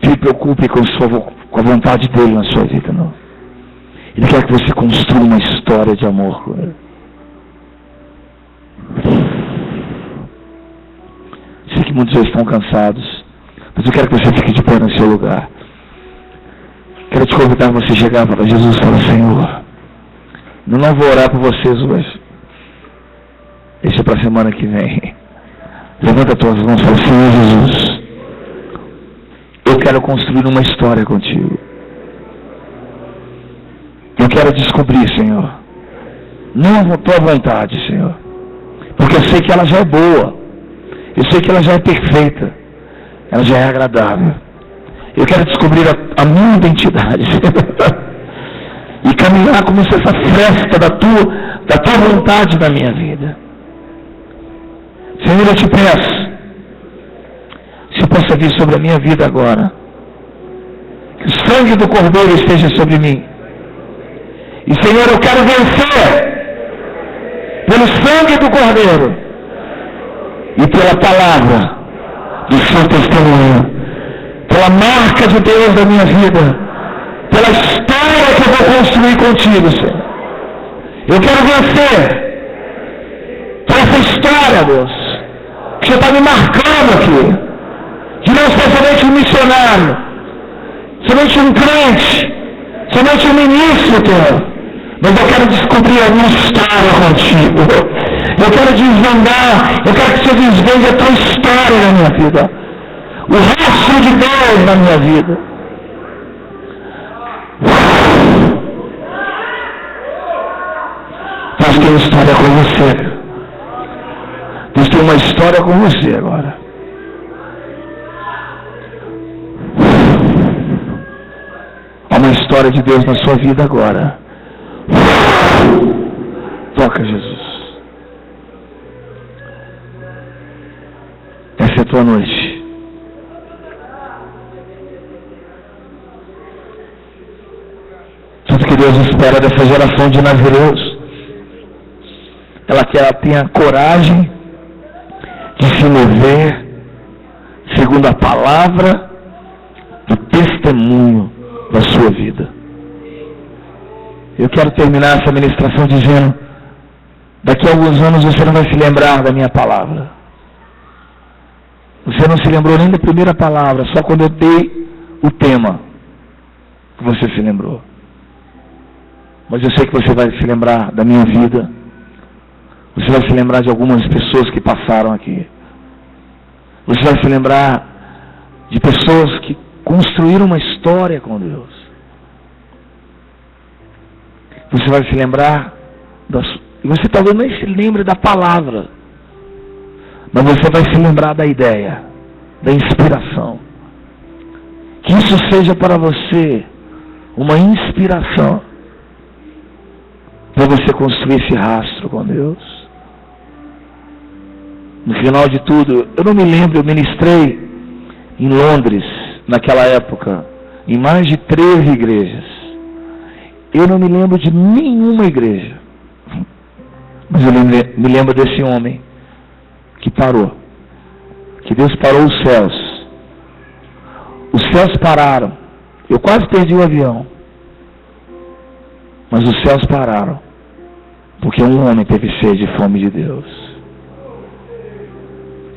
se preocupe com a vontade dele na sua vida, não. Ele quer que você construa uma história de amor com ele. Sei que muitos já estão cansados, mas eu quero que você fique de pé no seu lugar. Quero te convidar a você chegar para Jesus e falar: Senhor, eu não vou orar por vocês hoje. Deixa para a semana que vem. Levanta as tuas mãos e fala: Senhor Jesus, eu quero construir uma história contigo. Eu quero descobrir, Senhor, não a tua vontade, Senhor, porque eu sei que ela já é boa, eu sei que ela já é perfeita, ela já é agradável. Eu quero descobrir a minha identidade e caminhar como se essa festa da tua vontade na minha vida. Senhor, eu te peço, se possa vir sobre a minha vida agora, que o sangue do Cordeiro esteja sobre mim, E Senhor, eu quero vencer pelo sangue do Cordeiro e pela palavra do seu testemunho, pela marca de Deus da minha vida, pela história que eu vou construir contigo, Senhor. Eu quero vencer por essa história, Deus, que você está me marcando aqui, de não ser somente um missionário, somente um crente, somente um ministro teu, mas eu quero descobrir a minha história contigo. Eu quero desvendar, eu quero que você desvende a tua história na minha vida, o rastro de Deus na minha vida. Deus tem uma história com você. Deus tem uma história com você agora. Há uma história de Deus na sua vida agora. Toca, Jesus. Essa é a tua noite. Tudo que Deus espera dessa geração de nazareus, ela que ela tenha coragem de se mover segundo a palavra do testemunho da sua vida. Eu quero terminar essa ministração dizendo: daqui a alguns anos você não vai se lembrar da minha palavra. Você não se lembrou nem da primeira palavra, só quando eu dei o tema que você se lembrou. Mas eu sei que você vai se lembrar da minha vida. Você vai se lembrar de algumas pessoas que passaram aqui. Você vai se lembrar de pessoas que construíram uma história com Deus. Você vai se lembrar e você talvez nem se lembre da palavra, mas você vai se lembrar da ideia, da inspiração. Que isso seja para você uma inspiração para você construir esse rastro com Deus. No final de tudo, eu não me lembro, eu ministrei em Londres, naquela época, em mais de 13 igrejas. Eu não me lembro de nenhuma igreja, mas eu me lembro desse homem que parou, que Deus parou os céus. Os céus pararam. Eu quase perdi o avião, mas os céus pararam, porque um homem teve sede e fome de Deus.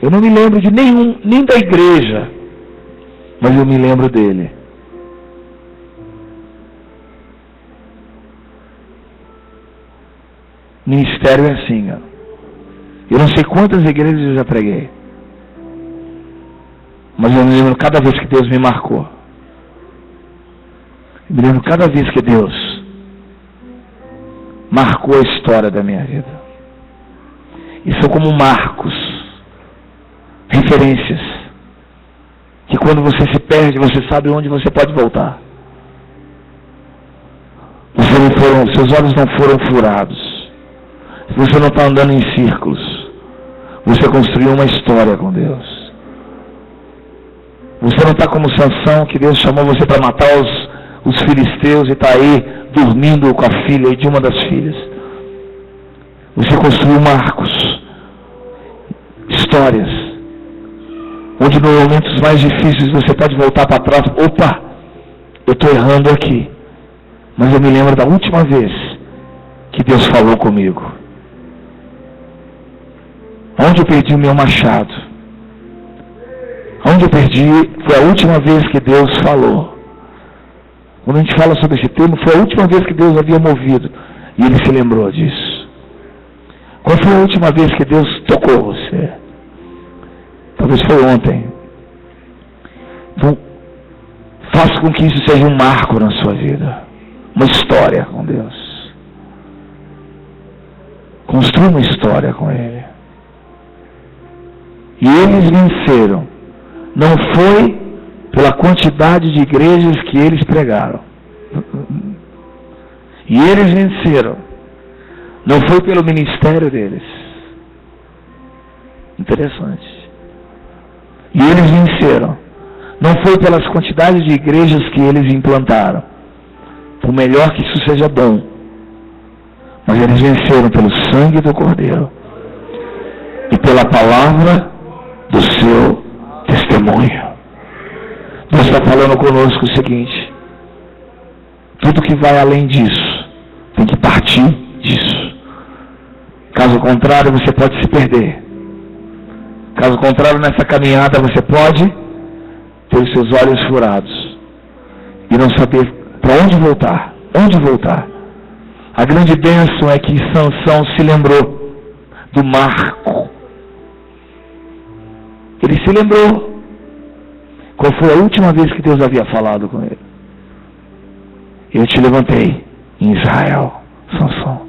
Eu não me lembro de nem da igreja, mas eu me lembro dele. Ministério é assim, ó. Eu não sei quantas igrejas eu já preguei, mas eu me lembro cada vez que Deus me marcou. Eu me lembro cada vez que Deus marcou a história da minha vida. E são como marcos, referências, que quando você se perde, você sabe onde você pode voltar. Seus olhos não foram furados. Você não está andando em círculos. Você construiu uma história com Deus. Você não está como Sansão, que Deus chamou você para matar os filisteus e está aí dormindo com a filha de uma das filhas. Você construiu marcos, histórias, onde nos momentos mais difíceis você pode voltar para trás. Opa, eu estou errando aqui, mas eu me lembro da última vez que Deus falou comigo. Onde eu perdi o meu machado, onde eu perdi, foi a última vez que Deus falou. Quando a gente fala sobre esse tema, foi a última vez que Deus havia movido, e Ele se lembrou disso. Qual foi a última vez que Deus tocou você? Talvez foi ontem. Então, faça com que isso seja um marco na sua vida, uma história com Deus. Construa uma história com Ele. E eles venceram. Não foi pela quantidade de igrejas que eles pregaram. E eles venceram. Não foi pelo ministério deles. Interessante. E eles venceram. Não foi pelas quantidades de igrejas que eles implantaram. Por melhor que isso seja bom, Mas eles venceram pelo sangue do Cordeiro e pela palavra do seu testemunho. Deus está falando conosco o seguinte: tudo que vai além disso tem que partir disso. Caso contrário, você pode se perder. Caso contrário, nessa caminhada você pode ter os seus olhos furados e não saber para onde voltar. Onde voltar? A grande bênção é que Sansão se lembrou do marco. Ele se lembrou. Qual foi a última vez que Deus havia falado com ele? Eu te levantei em Israel, Sansão,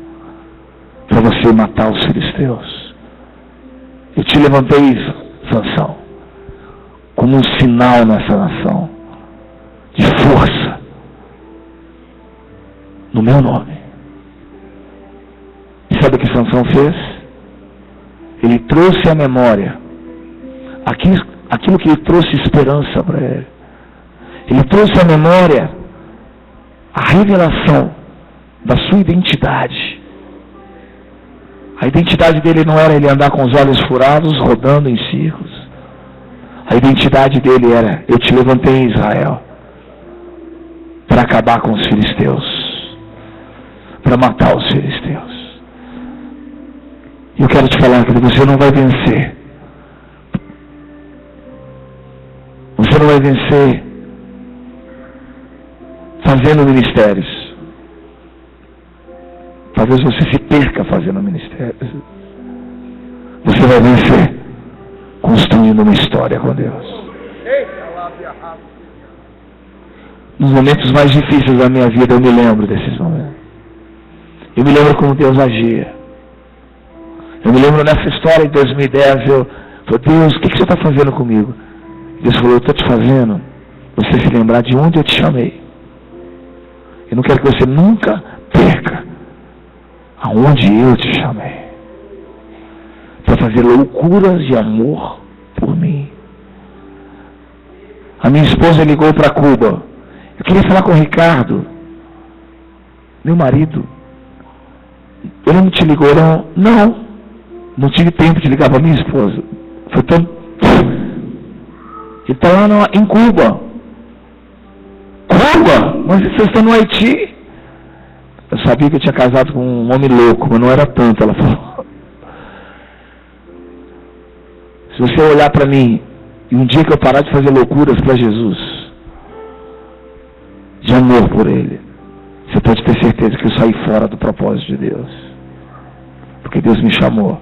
para você matar os filisteus. Eu te levantei, Sansão, como um sinal nessa nação de força, no meu nome. E sabe o que Sansão fez? Ele trouxe à memória aquilo que lhe trouxe esperança para ele. Ele trouxe à memória a revelação da sua identidade. A identidade dele não era ele andar com os olhos furados, rodando em círculos. A identidade dele era: eu te levantei em Israel para acabar com os filisteus, para matar os filisteus. E eu quero te falar que você não vai vencer. Você não vai vencer fazendo ministérios. Talvez você se perca fazendo ministérios. Você vai vencer construindo uma história com Deus. Nos momentos mais difíceis da minha vida, eu me lembro desses momentos. Eu me lembro como Deus agia. Eu me lembro nessa história de 2010, eu falei: Deus, o que você está fazendo comigo? Deus falou: eu estou te fazendo você se lembrar de onde eu te chamei. Eu não quero que você nunca perca aonde eu te chamei, para fazer loucuras de amor por mim. A minha esposa ligou para Cuba. Eu queria falar com o Ricardo, meu marido. Ele não te ligou, não? Não tive tempo de ligar para minha esposa. Foi tão... Ele está lá em Cuba. Cuba? Mas vocês estão no Haiti? Eu sabia que eu tinha casado com um homem louco, mas não era tanto, ela falou. Se você olhar para mim, e um dia que eu parar de fazer loucuras para Jesus, de amor por Ele, você pode ter certeza que eu saí fora do propósito de Deus. Porque Deus me chamou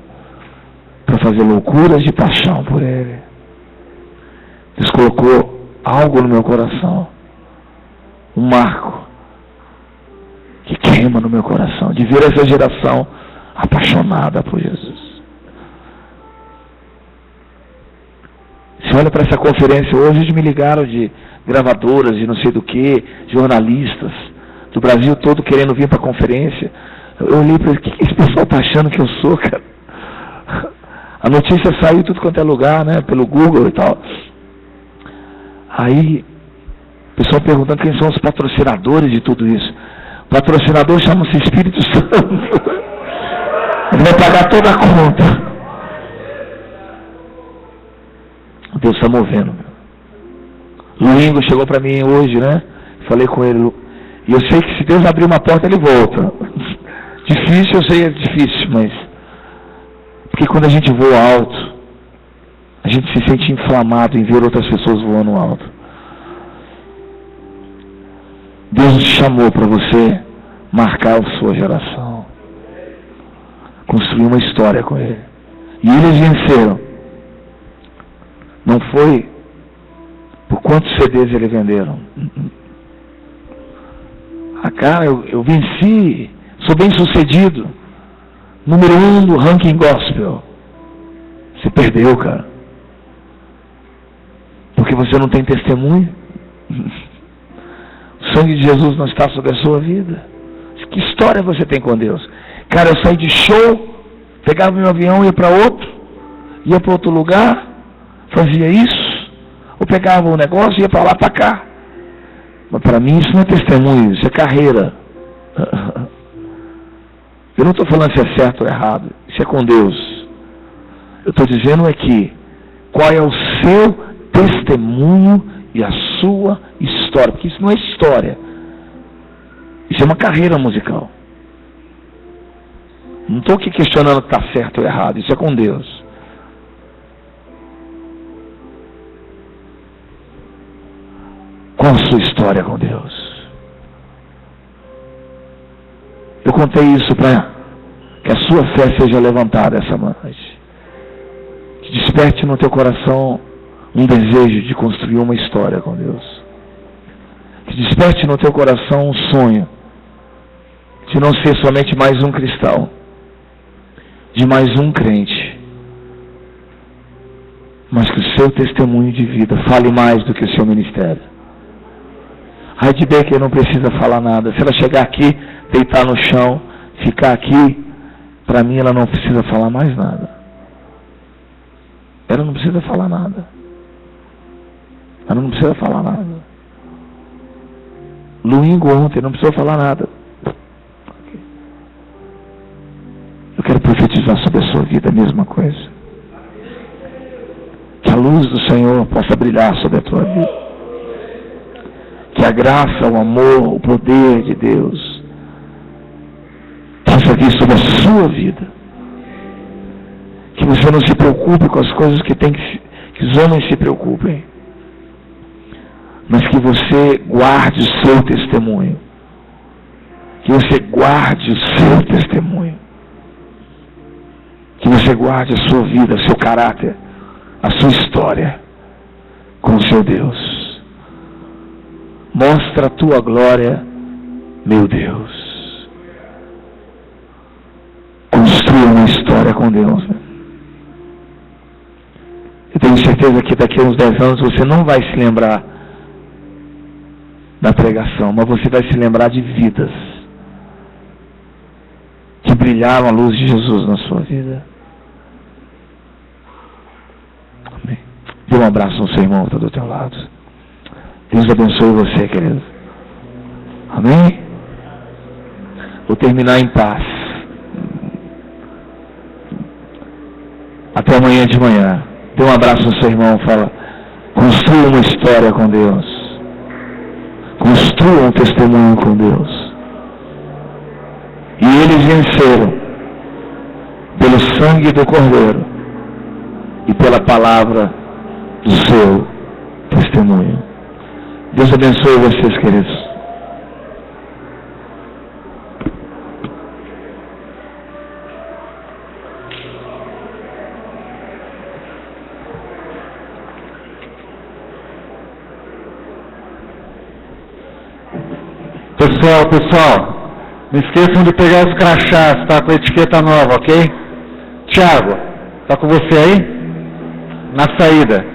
para fazer loucuras de paixão por Ele. Deus colocou algo no meu coração, um marco que queima no meu coração, de ver essa geração apaixonada por Jesus. Você olha para essa conferência hoje, eles me ligaram de gravadoras, de não sei do que, jornalistas do Brasil todo querendo vir para a conferência. Eu olhei para ele: o que esse pessoal está achando que eu sou, cara? A notícia saiu tudo quanto é lugar, né? Pelo Google e tal. Aí, o pessoal perguntando quem são os patrocinadores de tudo isso. O patrocinador chama-se Espírito Santo. Ele vai pagar toda a conta. Deus está movendo. Luingo chegou para mim hoje, né? Falei com ele. E eu sei que se Deus abrir uma porta, Ele volta. Difícil, eu sei, é difícil, mas... Porque quando a gente voa alto, a gente se sente inflamado em ver outras pessoas voando alto. Deus te chamou para você marcar a sua geração, construir uma história com Ele. E eles venceram. Não foi por quantos CDs eles venderam. Cara, eu venci, sou bem sucedido, número 1 do ranking gospel. Você perdeu, cara, porque você não tem testemunho. O sangue de Jesus não está sobre a sua vida. Que história você tem com Deus? Cara, eu saí de show, pegava meu avião, ia para outro lugar, fazia isso, ou pegava um negócio e ia para lá, para cá. Mas para mim isso não é testemunho, isso é carreira. Eu não estou falando se é certo ou errado. Isso é com Deus. Eu estou dizendo é que qual é o seu testemunho e a sua história. Porque isso não é história. Isso é uma carreira musical. Não estou aqui questionando se está certo ou errado. Isso é com Deus. Qual a sua história com Deus? Eu contei isso para que a sua fé seja levantada essa noite. Que desperte no teu coração um desejo de construir uma história com Deus. Que desperte no teu coração um sonho de não ser somente mais um cristão, de mais um crente, mas que o seu testemunho de vida fale mais do que o seu ministério. A Heidi Baker não precisa falar nada. Se ela chegar aqui, deitar no chão, ficar aqui, para mim ela não precisa falar mais nada. Ela não precisa falar nada. Ela não precisa falar nada. Luingo ontem não precisou falar nada. Eu quero profetizar sobre a sua vida a mesma coisa. Que a luz do Senhor possa brilhar sobre a tua vida. Que a graça, o amor, o poder de Deus possa vir sobre a sua vida. Que você não se preocupe com as coisas que os homens se preocupem. Mas que você guarde o seu testemunho. Que você guarde o seu testemunho. Que você guarde a sua vida, o seu caráter, a sua história com o seu Deus. Mostra a tua glória, meu Deus. Construa uma história com Deus. Eu tenho certeza que daqui a uns 10 anos você não vai se lembrar da pregação, mas você vai se lembrar de vidas que brilharam a luz de Jesus na sua vida. Amém. Dê um abraço no seu irmão que está do teu lado. Deus abençoe você, querido. Amém? Vou terminar em paz. Até amanhã de manhã. Dê um abraço no seu irmão. Fala, construa uma história com Deus. Construa um testemunho com Deus. E eles venceram pelo sangue do Cordeiro e pela palavra do seu testemunho. Deus abençoe vocês, queridos. Pessoal, não esqueçam de pegar os crachás, tá? Com a etiqueta nova, ok? Tiago, tá com você aí? Na saída.